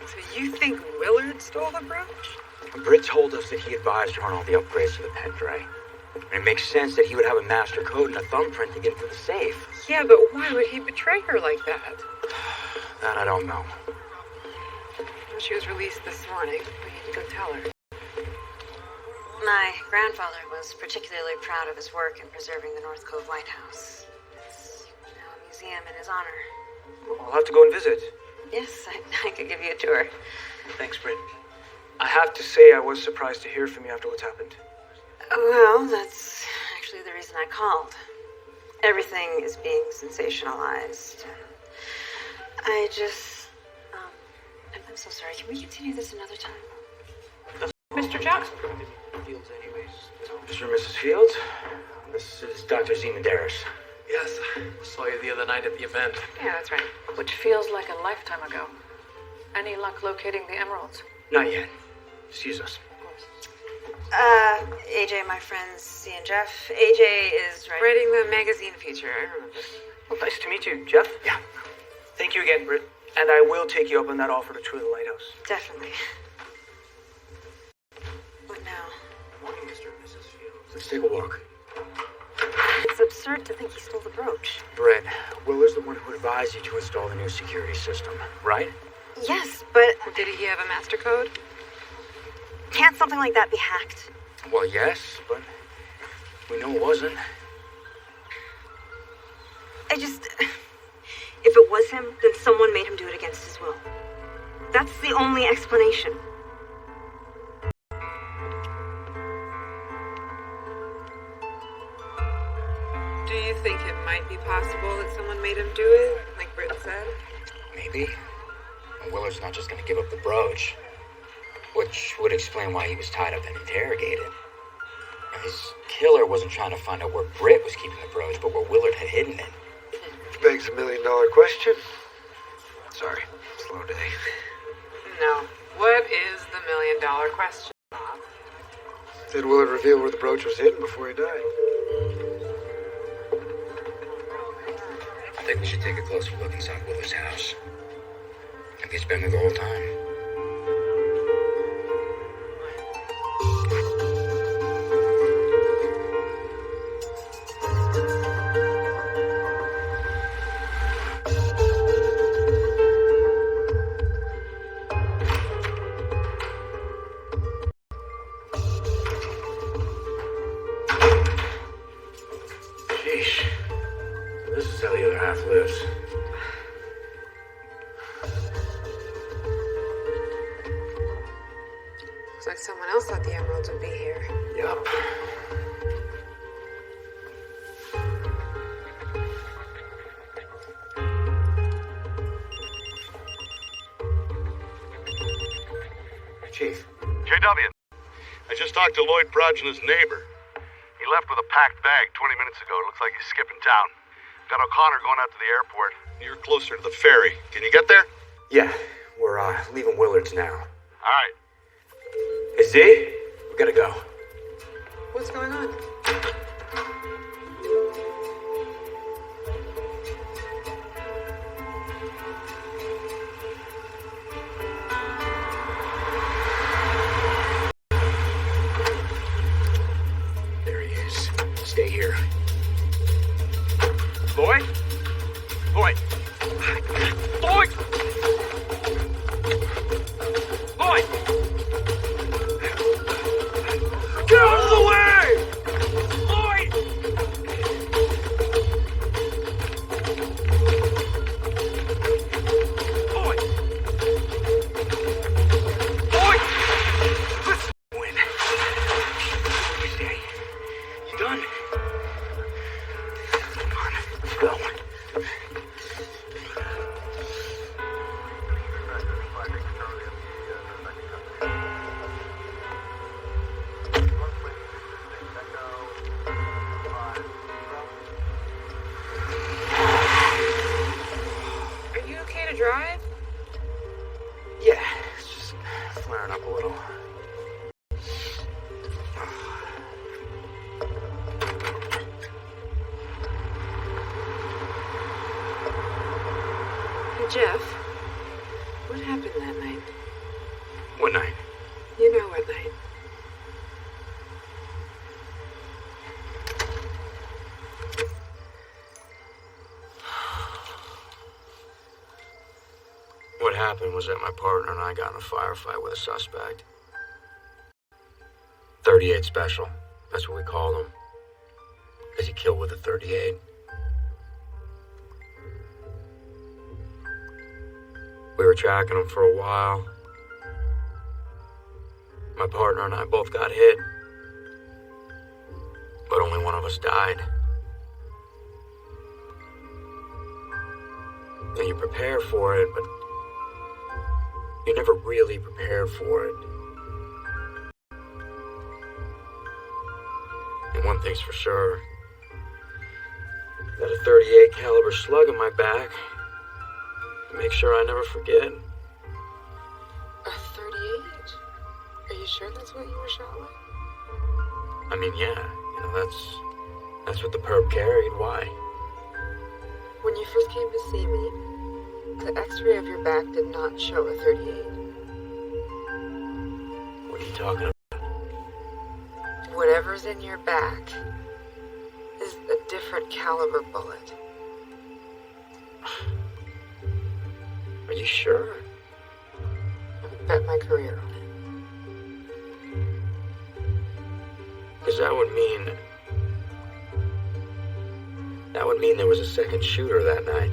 So you think Willard stole the brooch? Britt told us that he advised her on all the upgrades to the pen tray. And it makes sense that he would have a master code and a thumbprint to get into the safe. Yeah, but why would he betray her like that? That I don't know. Well, she was released this morning. We need to go tell her. My grandfather was particularly proud of his work in preserving the North Cove Lighthouse. It's now a museum in his honor. I'll have to go and visit. Yes, I could give you a tour. Thanks, Britt. I have to say I was surprised to hear from you after what's happened. Well, that's actually the reason I called. Everything is being sensationalized. I just, I'm so sorry. Can we continue this another time? Mr. Jackson? Fields anyways. Mr. and Mrs. Fields, this is Dr. Z. Medeiros. Yes, saw you the other night at the event. Yeah, that's right. Which feels like a lifetime ago. Any luck locating the emeralds? Not yet. Excuse us. AJ, my friends, C and Jeff. AJ is writing the magazine feature. I remember. Well, nice to meet you, Jeff. Yeah. Thank you again, Britt. And I will take you up on that offer to tour the lighthouse. Definitely. What now? Morning, Mr. and Mrs. Fields. Let's take a walk. It's absurd to think he stole the brooch. Brett, Willard's the one who advised you to install the new security system, right? Yes, but did he have a master code? Can't something like that be hacked? Well, yes, but we know it wasn't. If it was him, then someone made him do it against his will. That's the only explanation. Do you think it might be possible that someone made him do it, like Britt said? Maybe. And Willard's not just gonna give up the brooch, which would explain why he was tied up and interrogated. His killer wasn't trying to find out where Britt was keeping the brooch, but where Willard had hidden it. Which begs $1 million question. Sorry, slow day. No. What is the $1 million question, Bob? Did Willard reveal where the brooch was hidden before he died? I think we should take a closer look inside Willard's house. Maybe he's been there the whole time. Sheesh. This is how the other half lives. Looks like someone else thought the emeralds would be here. Yup. Chief. JW, I just talked to Lloyd Progina's neighbor. He left with a packed bag 20 minutes ago. It looks like he's skipping town. Got O'Connor going out to the airport. You're closer to the ferry. Can you get there? Yeah, we're leaving Willard's now. All right. Hey, Z, we gotta go. What's going on? There he is. Stay here. Lloyd? Lloyd! Lloyd! Lloyd! Get out of the way! Lloyd! Lloyd! Lloyd! Listen, win. We stay. You done? Come on, let's go. Are you okay to drive? Yeah, it's just flaring up a little. Hey, Jeff. What happened that night? What night? You know what night. What happened was that my partner and I got in a firefight with a suspect. 38 Special. That's what we called him. Because he killed with a 38. We were tracking him for a while. My partner and I both got hit. But only one of us died. And you prepare for it, but you never really prepare for it. And one thing's for sure. Got a 38 caliber slug in my back. To make sure I never forget. A 38? Are you sure that's what you were shot with? I mean, yeah. You know, that's what the perp carried. Why? When you first came to see me, the x-ray of your back did not show a 38. What are you talking about? Whatever's in your back is a different caliber bullet. Are you sure? I would bet my career on it. Because that would mean there was a second shooter that night.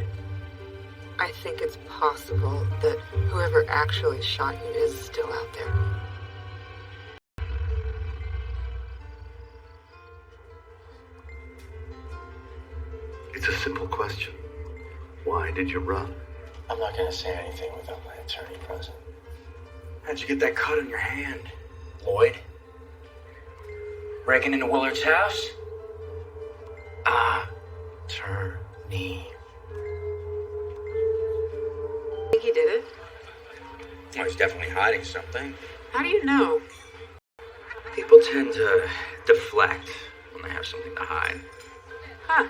I think it's possible that whoever actually shot you is still out there. It's a simple question. Why did you run? I'm not gonna say anything without my attorney present. How'd you get that cut on your hand, Lloyd? Breaking into Willard's house? Attorney. I think he did it. Well, he's definitely hiding something. How do you know? People tend to deflect when they have something to hide. Huh.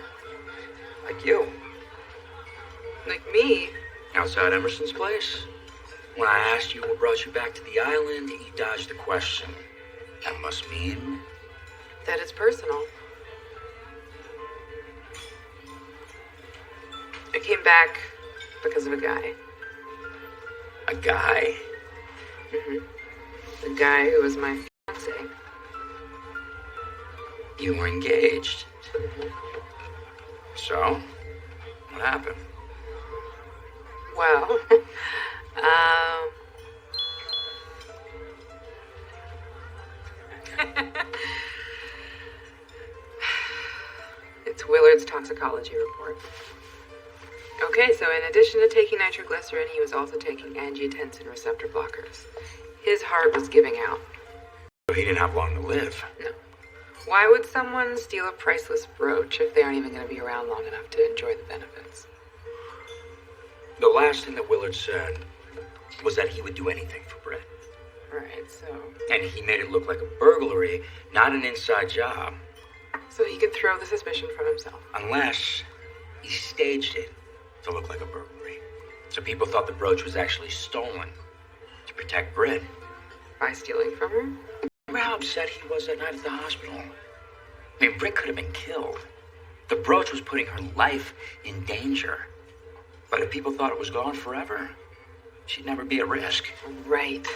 Like you. Like me? Outside Emerson's place. When I asked you what brought you back to the island, you dodged the question. That must mean... That it's personal. I came back because of a guy. A guy? The guy who was my fiancé. You were engaged. So, what happened? Well, it's Willard's toxicology report. Okay, so in addition to taking nitroglycerin, he was also taking angiotensin receptor blockers. His heart was giving out. He didn't have long to live. No. Why would someone steal a priceless brooch if they aren't even going to be around long enough to enjoy the benefits? The last thing that Willard said was that he would do anything for Britt. Right, so... And he made it look like a burglary, not an inside job. So he could throw the suspicion from himself. Unless he staged it to look like a burglary. So people thought the brooch was actually stolen to protect Britt. By stealing from her? Remember how upset he was that night at the hospital? I mean, Britt could have been killed. The brooch was putting her life in danger. But if people thought it was gone forever, she'd never be at risk. Right.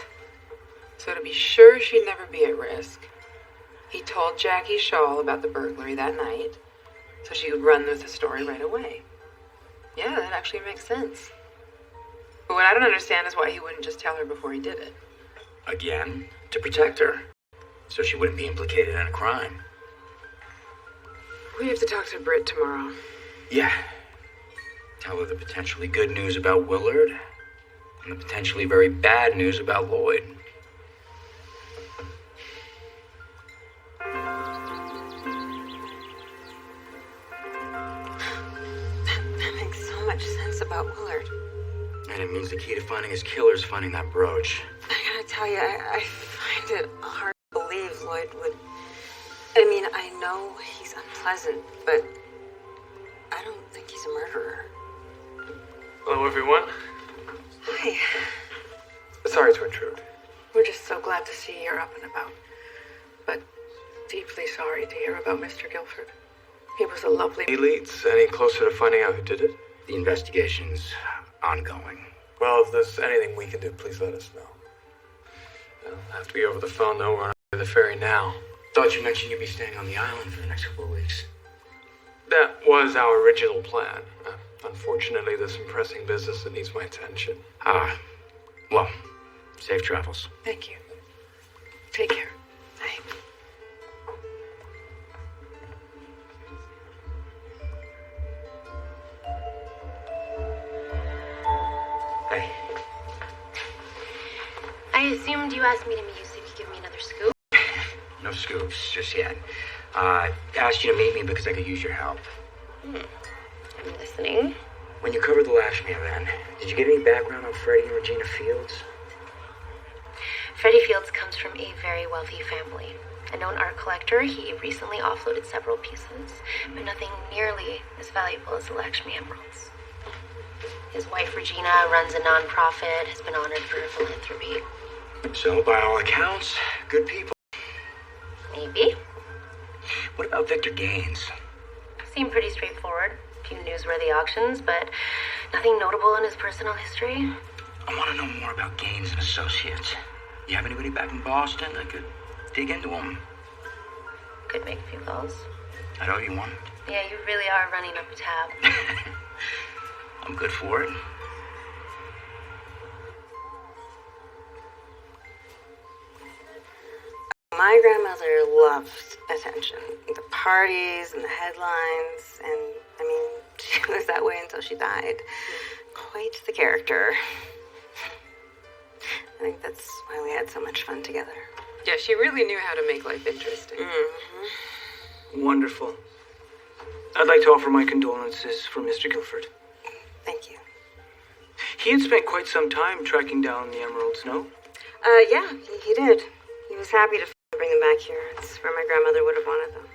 So to be sure she'd never be at risk, he told Jackie Shaw about the burglary that night, so she would run with the story right away. Yeah, that actually makes sense. But what I don't understand is why he wouldn't just tell her before he did it. Again, to protect her, so she wouldn't be implicated in a crime. We have to talk to Britt tomorrow. Yeah. Tell her the potentially good news about Willard, and the potentially very bad news about Lloyd. That makes so much sense about Willard. And it means the key to finding his killer is finding that brooch. I gotta tell you, I find it hard to believe Lloyd would... I mean, I know he's unpleasant, but I don't think he's a murderer. Hello, everyone. Hi. Sorry to intrude. We're just so glad to see you're up and about. But deeply sorry to hear about Mr. Guilford. He was a lovely... Any leads? Any closer to finding out who did it? The investigation's ongoing. Well, if there's anything we can do, please let us know. It'll have to be over the phone, though. We're on the ferry now. Thought you mentioned you'd be staying on the island for the next couple of weeks. That was our original plan. Unfortunately, there's some pressing business that needs my attention. Well, safe travels. Thank you. Take care. Bye. Hey. I assumed you asked me to meet you so you could give me another scoop. No scoops just yet. Asked you to meet me because I could use your help. I'm listening. When you covered the Lashmi event, did you get any background on Freddie and Regina Fields? Freddie Fields comes from a very wealthy family. A known art collector, he recently offloaded several pieces, but nothing nearly as valuable as the Lakshmi emeralds. His wife Regina runs a non-profit, has been honored for her philanthropy. So, by all accounts, good people. Maybe. What about Victor Gaines? Seemed pretty straightforward. Few newsworthy auctions, but nothing notable in his personal history. I want to know more about Gaines and Associates. You have anybody back in Boston that could dig into them? Could make a few calls. I owe you one. Yeah, you really are running up a tab. I'm good for it. My grandmother loved attention. The parties and the headlines, and I mean, she was that way until she died. quite the character. I think that's why we had so much fun together. Yeah, she really knew how to make life interesting. Wonderful. I'd like to offer my condolences for Mr. Guilford. Thank you. He had spent quite some time tracking down the emeralds, no? Yeah, he did. He was happy to bring them back here. It's where my grandmother would have wanted them.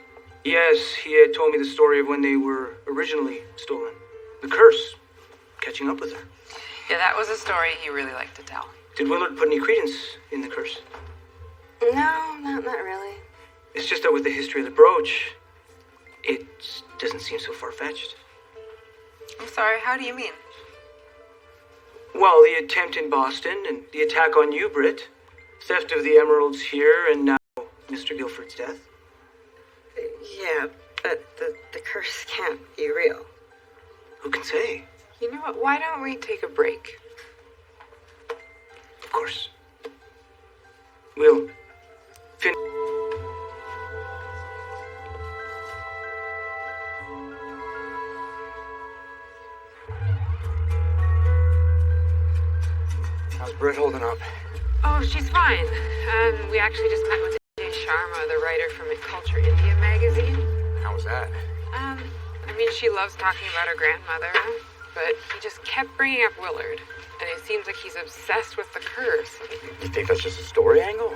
Yes, he had told me the story of when they were originally stolen. The curse. Catching up with her. Yeah, that was a story he really liked to tell. Did Willard put any credence in the curse? No, not really. It's just that with the history of the brooch, it doesn't seem so far-fetched. I'm sorry, how do you mean? Well, the attempt in Boston and the attack on you, Britt. Theft of the emeralds here and now Mr. Guilford's death. Yeah, but the curse can't be real. Who can say? You know what, why don't we take a break? Of course. We'll How's Britt holding up? Oh, she's fine. We actually just met with Jay Sharma, the writer from Culture India magazine. How was that? I mean, she loves talking about her grandmother, but he just kept bringing up Willard. And it seems like he's obsessed with the curse. You think that's just a story angle?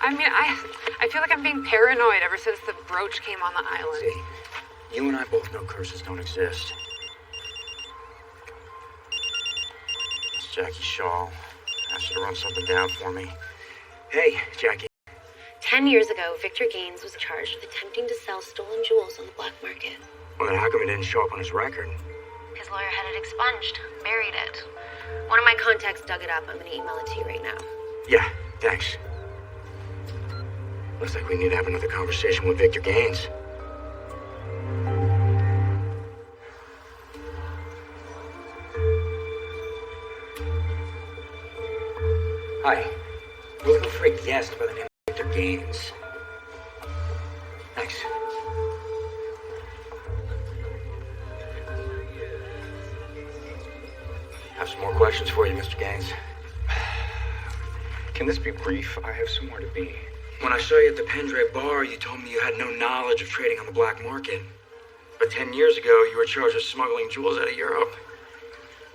I mean, I feel like I'm being paranoid ever since the brooch came on the island. See, you and I both know curses don't exist. It's Jackie Shaw. Asked her to run something down for me. Hey, Jackie. 10 years ago, Victor Gaines was charged with attempting to sell stolen jewels on the black market. Well, then how come it didn't show up on his record? His lawyer had it expunged, buried it. One of my contacts dug it up. I'm going to email it to you right now. Yeah, thanks. Looks like we need to have another conversation with Victor Gaines. Hi. We're looking for a guest by the name of Victor Gaines. Thanks. I have some more questions for you, Mr. Gaines. Can this be brief? I have somewhere to be. When I saw you at the Pendray bar, you told me you had no knowledge of trading on the black market. But 10 years ago, you were charged with smuggling jewels out of Europe.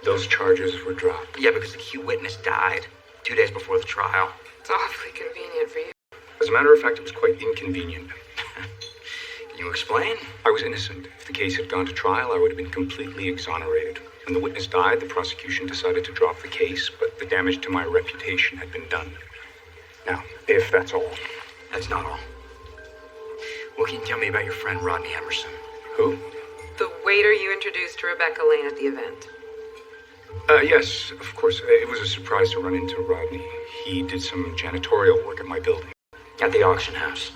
Those charges were dropped. Yeah, because the key witness died 2 days before the trial. It's awfully convenient for you. As a matter of fact, it was quite inconvenient. Can you explain? I was innocent. If the case had gone to trial, I would have been completely exonerated. When the witness died, the prosecution decided to drop the case, but the damage to my reputation had been done. Now, if that's all. That's not all. What can you tell me about your friend Rodney Emerson? Who? The waiter you introduced to Rebecca Lane at the event. Yes, of course. It was a surprise to run into Rodney. He did some janitorial work at my building. At the auction house?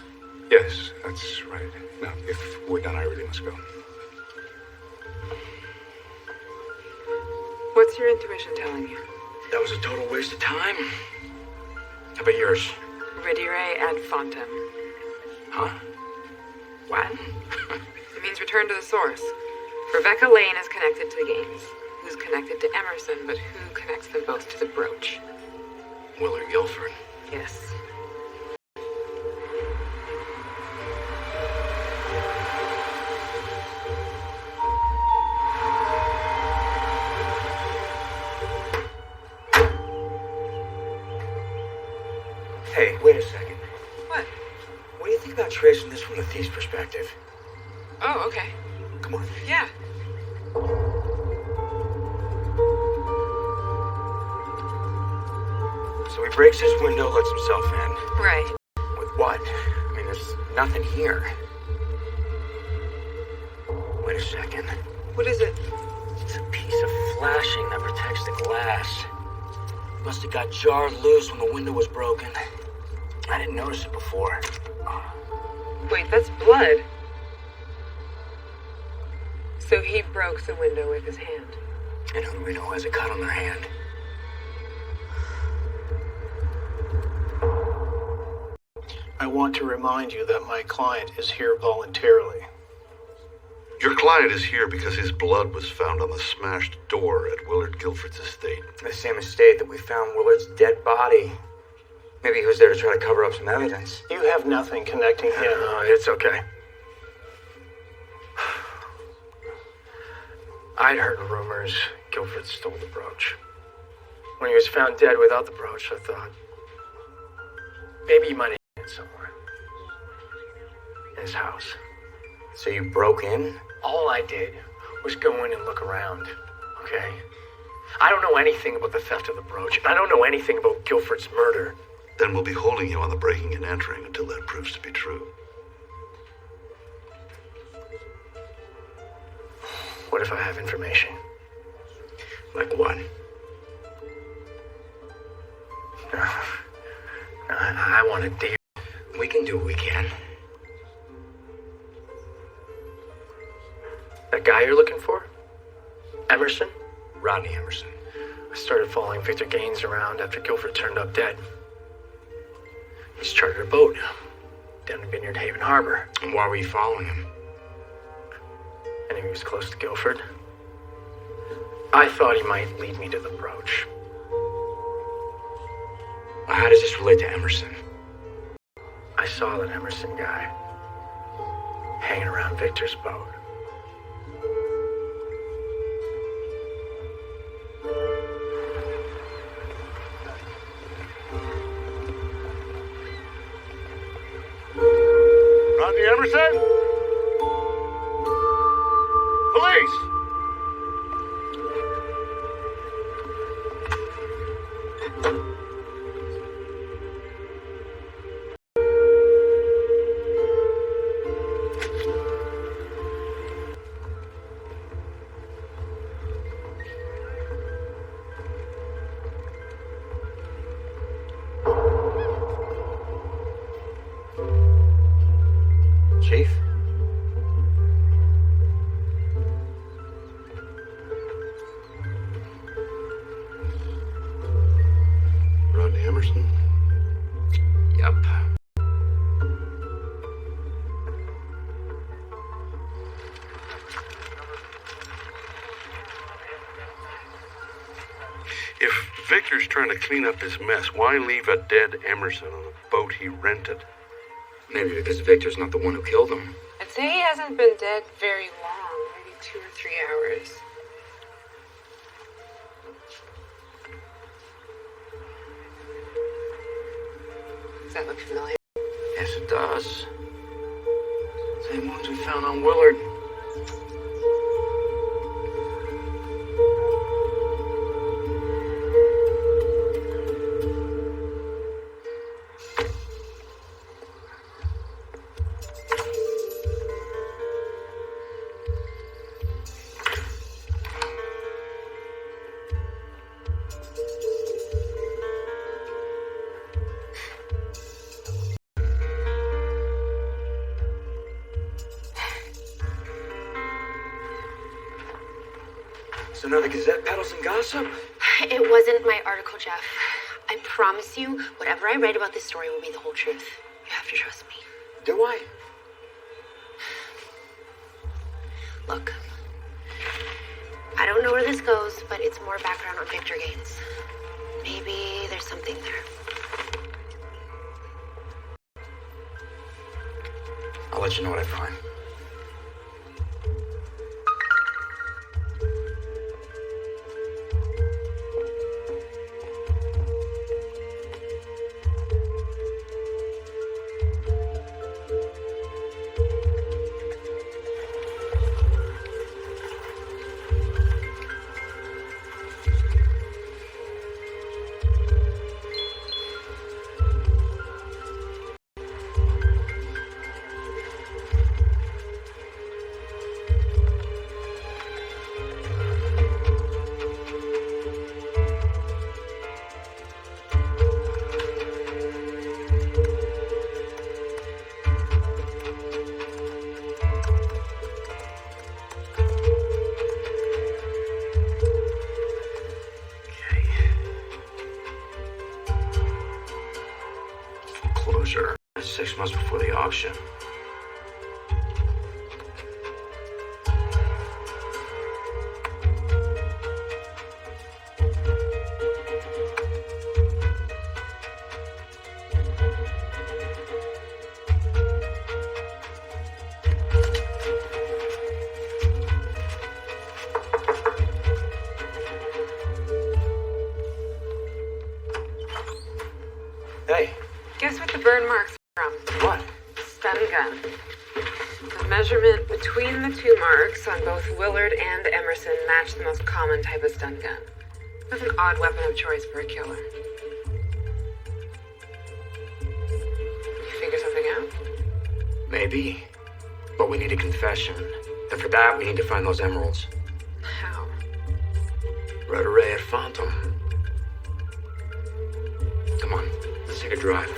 Yes, that's right. Now, if we're done, I really must go. What's your intuition telling you? That was a total waste of time. How about yours? Redire ad fontem. Huh? What? It means return to the source. Rebecca Lane is connected to Gaines. Who's connected to Emerson, but who connects them both to the brooch? Willard Guilford. Yes. Hey, wait a second. What? What do you think about tracing this from the thief's perspective? Oh, okay. Come on. Yeah. So he breaks this window, lets himself in. Right. With what? I mean, there's nothing here. Wait a second. What is it? It's a piece of flashing that protects the glass. Must have got jarred loose when the window was broken. I didn't notice it before. Wait, that's blood. So he broke the window with his hand. And who do we know has a cut on their hand? I want to remind you that my client is here voluntarily. Your client is here because his blood was found on the smashed door at Willard Guilford's estate. The same estate that we found Willard's dead body. Maybe he was there to try to cover up some evidence. You have nothing connecting him. No, it's okay. I'd heard rumors Guilford stole the brooch. When he was found dead without the brooch, I thought maybe he might have hidden it somewhere. In his house. So you broke in? All I did was go in and look around, okay? I don't know anything about the theft of the brooch, and I don't know anything about Guilford's murder. Then we'll be holding you on the breaking and entering until that proves to be true. What if I have information? Like what? I want a deal. We can do what we can. That guy you're looking for? Emerson? Rodney Emerson. I started following Victor Gaines around after Guilford turned up dead. He's chartered a boat down to Vineyard Haven Harbor. And why were you following him? And he was close to Guilford. I thought he might lead me to the brooch. Well, how does this relate to Emerson? I saw that Emerson guy hanging around Victor's boat. Rodney Emerson? Police! Chief? Rodney Emerson? Yep. If Victor's trying to clean up his mess, why leave a dead Emerson on a boat he rented? Maybe because Victor's not the one who killed him. I'd say he hasn't been dead very long, maybe 2 or 3 hours. Does that look familiar? Yes, it does. Same ones we found on Willard. So now the Gazette peddles some gossip? It wasn't my article, Jeff. I promise you, whatever I write about this story will be the whole truth. You have to trust me. Do I? Look, I don't know where this goes, but it's more background on Victor Gaines. Maybe there's something there. I'll let you know what I find. Foreclosure. 6 months before the auction. burn marks from? What? Stun gun. The measurement between the two marks on both Willard and Emerson matched the most common type of stun gun. That's an odd weapon of choice for a killer. You figure something out? Maybe. But we need a confession. And for that, we need to find those emeralds. How? Red Array at Phantom. Come on, let's take a drive.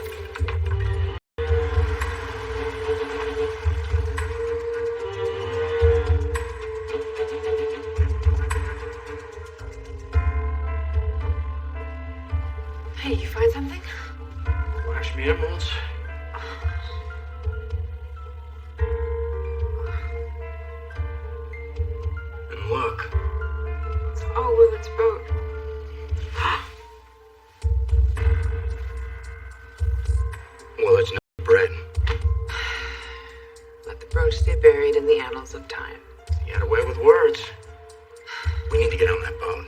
Hey, you find something? Lakshmi emeralds. And look. It's all Willard's boat. Willard's not bread. Let the brooch stay buried in the annals of time. He had a way with words. We need to get on that boat.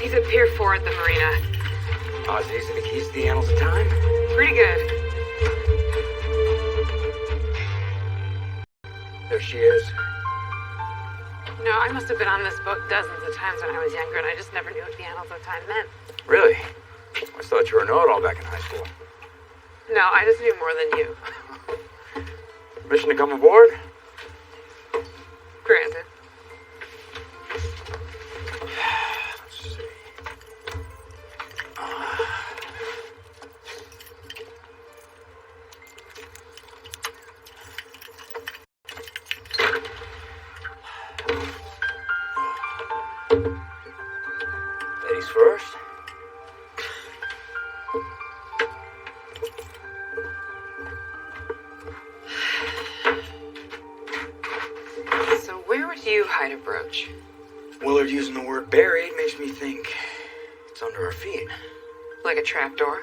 He's at Pier 4 at the marina. Oh, is these are the keys to the annals of time? Pretty good. There she is. No, I must have been on this boat dozens of times when I was younger, and I just never knew what the annals of time meant. Really? I thought you were a know-it-all back in high school. No, I just knew more than you. Permission to come aboard? Granted. Let's see. Ladies first. So where would you hide a brooch? Willard using the word buried makes me think it's under our feet. Like a trapdoor?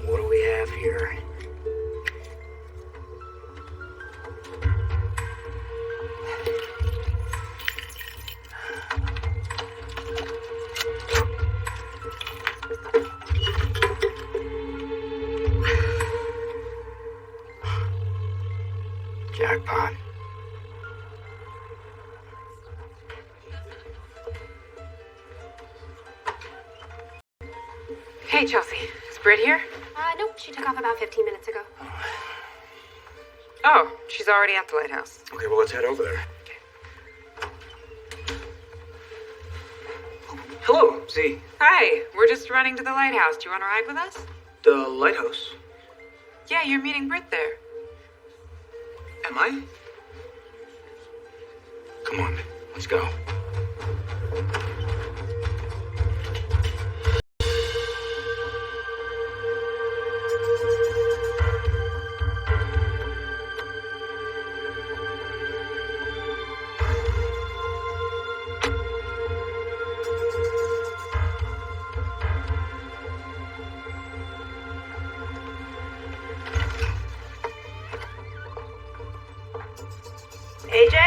What do we have here? Jackpot. Hey, Chelsea. Is Britt here? Nope, she took off about 15 minutes ago. Oh, she's already at the lighthouse. Okay, well, let's head over there. Hello, Z. Hi, we're just running to the lighthouse. Do you want to ride with us? The lighthouse? Yeah, you're meeting Britt there. Am I? Come on, let's go. AJ?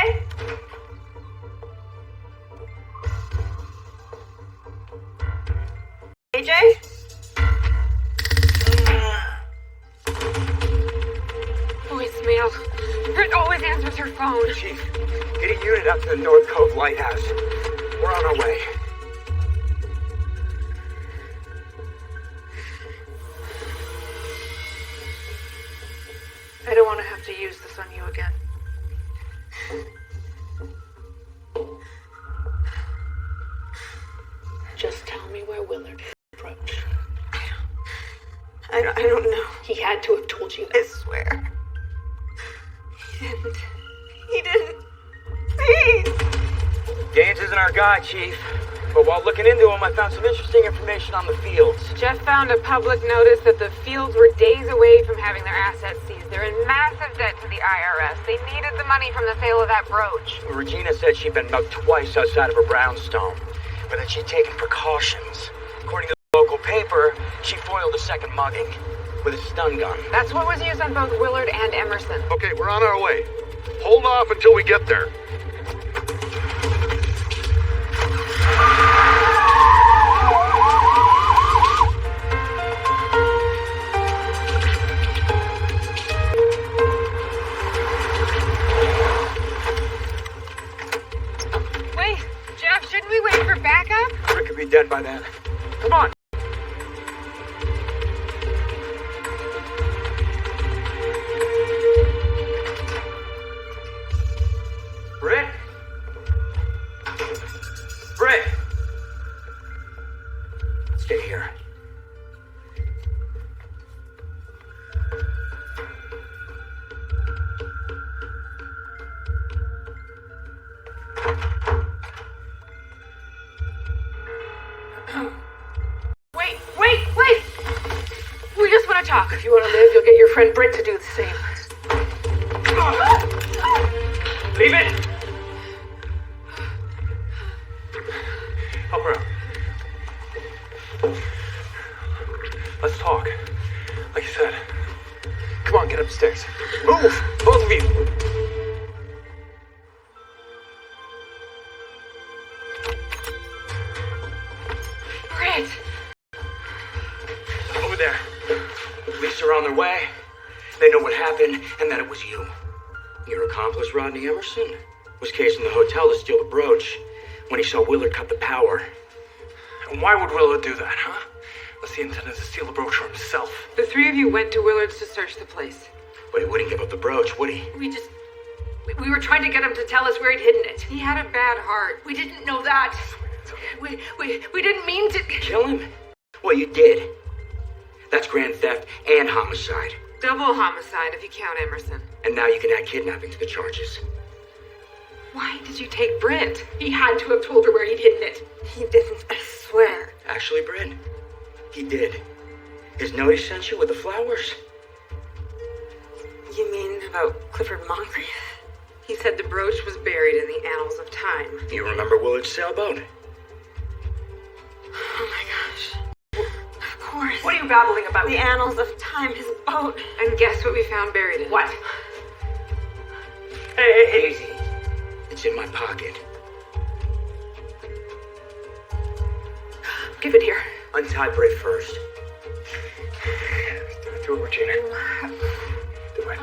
AJ? Voicemail. Britt always answers her phone. Chief, get a unit up to the North Cove Lighthouse. We're on our way. I don't want to have to use this on you again. Just tell me where Willard hid the brooch. I don't know. He had to have told you. I swear. He didn't. He didn't. Please! Gaines isn't our guy, Chief. But while looking into him, I found some interesting information on the fields. Jeff found a public notice that the fields were days away from having their assets seized. They're in massive debt to the IRS. They needed the money from the sale of that brooch. Regina said she'd been mugged twice outside of a brownstone. but that she'd taken precautions. According to the local paper, she foiled a second mugging with a stun gun. That's what was used on both Willard and Emerson. Okay, we're on our way. Hold off until we get there. Wait, Jeff, shouldn't we wait for backup? Rick could be dead by then. Come on. Britt? Britt! Stay here. Wait! We just want to talk. If you want to live, you'll get your friend Britt to do the same. Leave it! Help her out. Let's talk. Like you said. Come on, get upstairs. Move! Both of you! Britt! Over there. Police are on their way. They know what happened and that it was you. Your accomplice, Rodney Emerson, was casing the hotel to steal the brooch when he saw Willard cut the power. And why would Willard do that, huh? Unless he intended to steal the brooch for himself. The three of you went to Willard's to search the place. But he wouldn't give up the brooch, would he? We were trying to get him to tell us where he'd hidden it. He had a bad heart. We didn't know that. We didn't mean to... Kill him? Well, you did. That's grand theft and homicide. Double homicide if you count Emerson. And now you can add kidnapping to the charges. Why did you take Britt? He had to have told her where he'd hidden it. He didn't, I swear. Actually, Bryn, he did. His note he sent you with the flowers. You mean about Clifford Moncrief? He said the brooch was buried in the annals of time. You remember Willard's sailboat? Oh my gosh. Of course. What are you babbling about? The annals of time, his boat. And guess what we found buried in? What? Hey, easy. It's in my pocket. Give it here. Untie Britt first. Do it, Regina. Do it.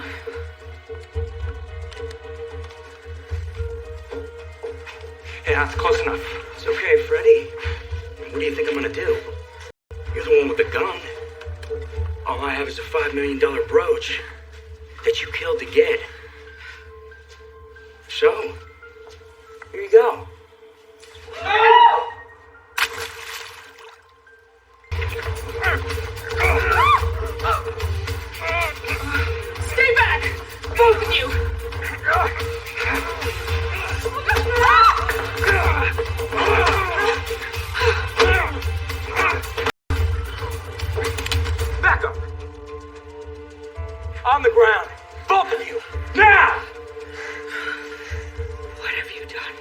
Yeah, that's close enough. It's okay, Freddy. What do you think I'm gonna do? You're the one with the gun. All I have is a $5 million brooch that you killed to get. So, here you go. Stay back! Both of you! Back up! On the ground! Both of you! Now! What have you done?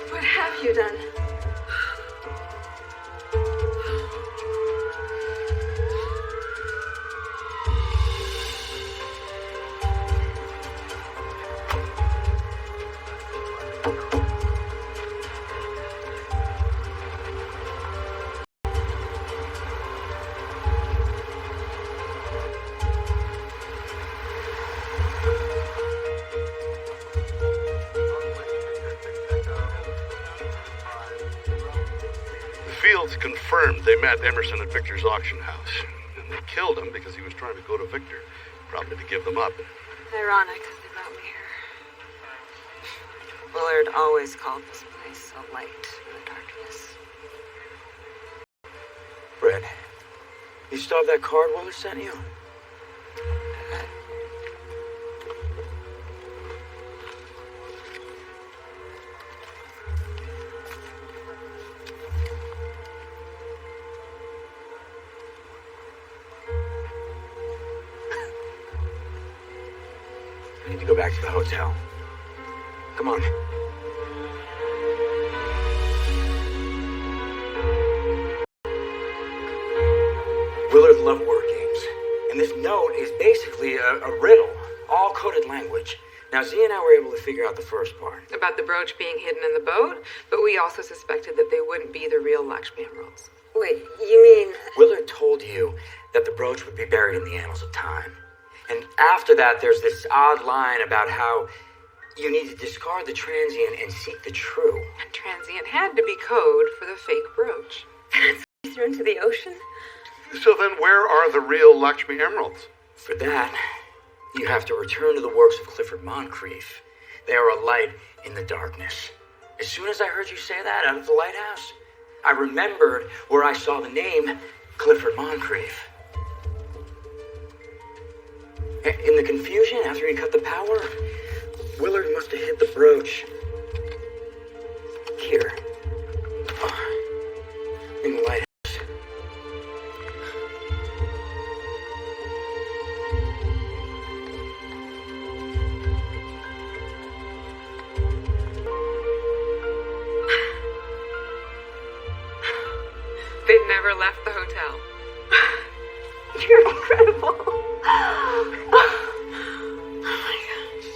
What have you done? Fields confirmed they met Emerson at Victor's auction house. And they killed him because he was trying to go to Victor, probably to give them up. Ironic that they brought me here. Willard always called this place a light in the darkness. Brett, you still have that card Willard sent you? I need to go back to the hotel. Come on. love word games. And this note is basically a riddle, all coded language. Now, Z and I were able to figure out the first part. About the brooch being hidden in the boat, but we also suspected that they wouldn't be the real Lakshmi emeralds. Wait, you mean... Willard told you that the brooch would be buried in the annals of time. And after that, there's this odd line about how you need to discard the transient and seek the true. And transient had to be code for the fake brooch. Thrown into the ocean? So then where are the real Lakshmi emeralds? For that, you have to return to the works of Clifford Moncrief. They are a light in the darkness. As soon as I heard you say that out of the lighthouse, I remembered where I saw the name Clifford Moncrief. In the confusion after he cut the power, Willard must have hid the brooch here, in the lighthouse. They've never left the hotel. You're incredible. Oh my gosh.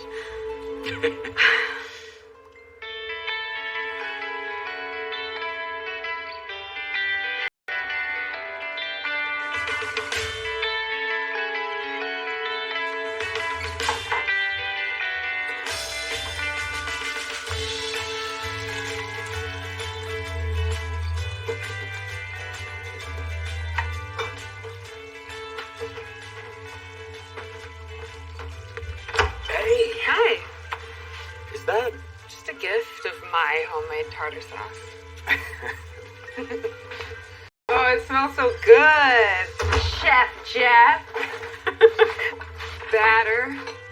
Hi. Is that? Just a gift of my homemade tartar sauce. Oh, it smells so good. Chef Jeff. Batter.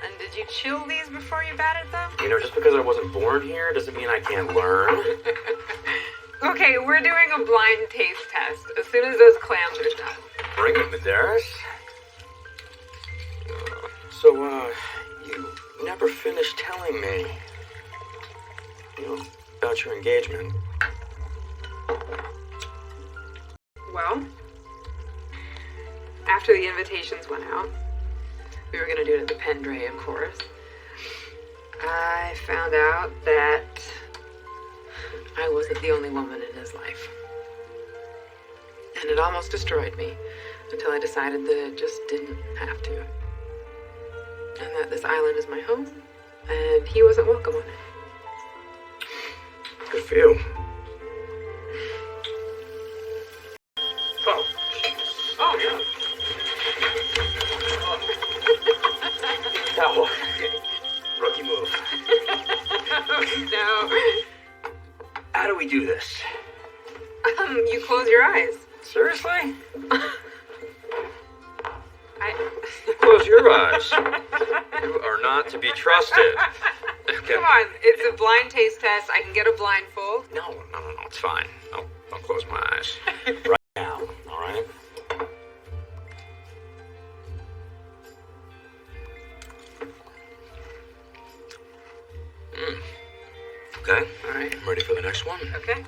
And did you chill these before you battered them? You know, just because I wasn't born here doesn't mean I can't learn. Okay, we're doing a blind taste test as soon as those clams are done. Bring it, Medeiros. So, you never finished telling me, about your engagement. Well, after the invitations went out, we were going to do it at the Pendray, of course. I found out that I wasn't the only woman in his life. And it almost destroyed me until I decided that it just didn't have to. And that this island is my home, and he wasn't welcome on it. Good for you. Oh, yeah. Oh, rookie move. No. How do we do this? You close your eyes. Seriously? Close your eyes. You are not to be trusted. Okay. Come on, it's a blind taste test. I can get a blindfold. No, it's fine. I'll close my eyes. Right now, all right? Okay. All right, I'm ready for the next one. Okay.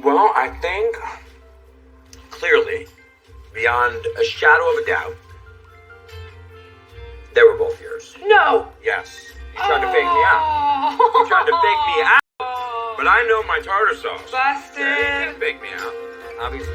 Well, I think, clearly, beyond a shadow of a doubt, they were both yours. No! Yes. You tried to fake me out. You tried to fake me out. But I know my tartar sauce. Busted. Yeah, you can't fake me out. Obviously.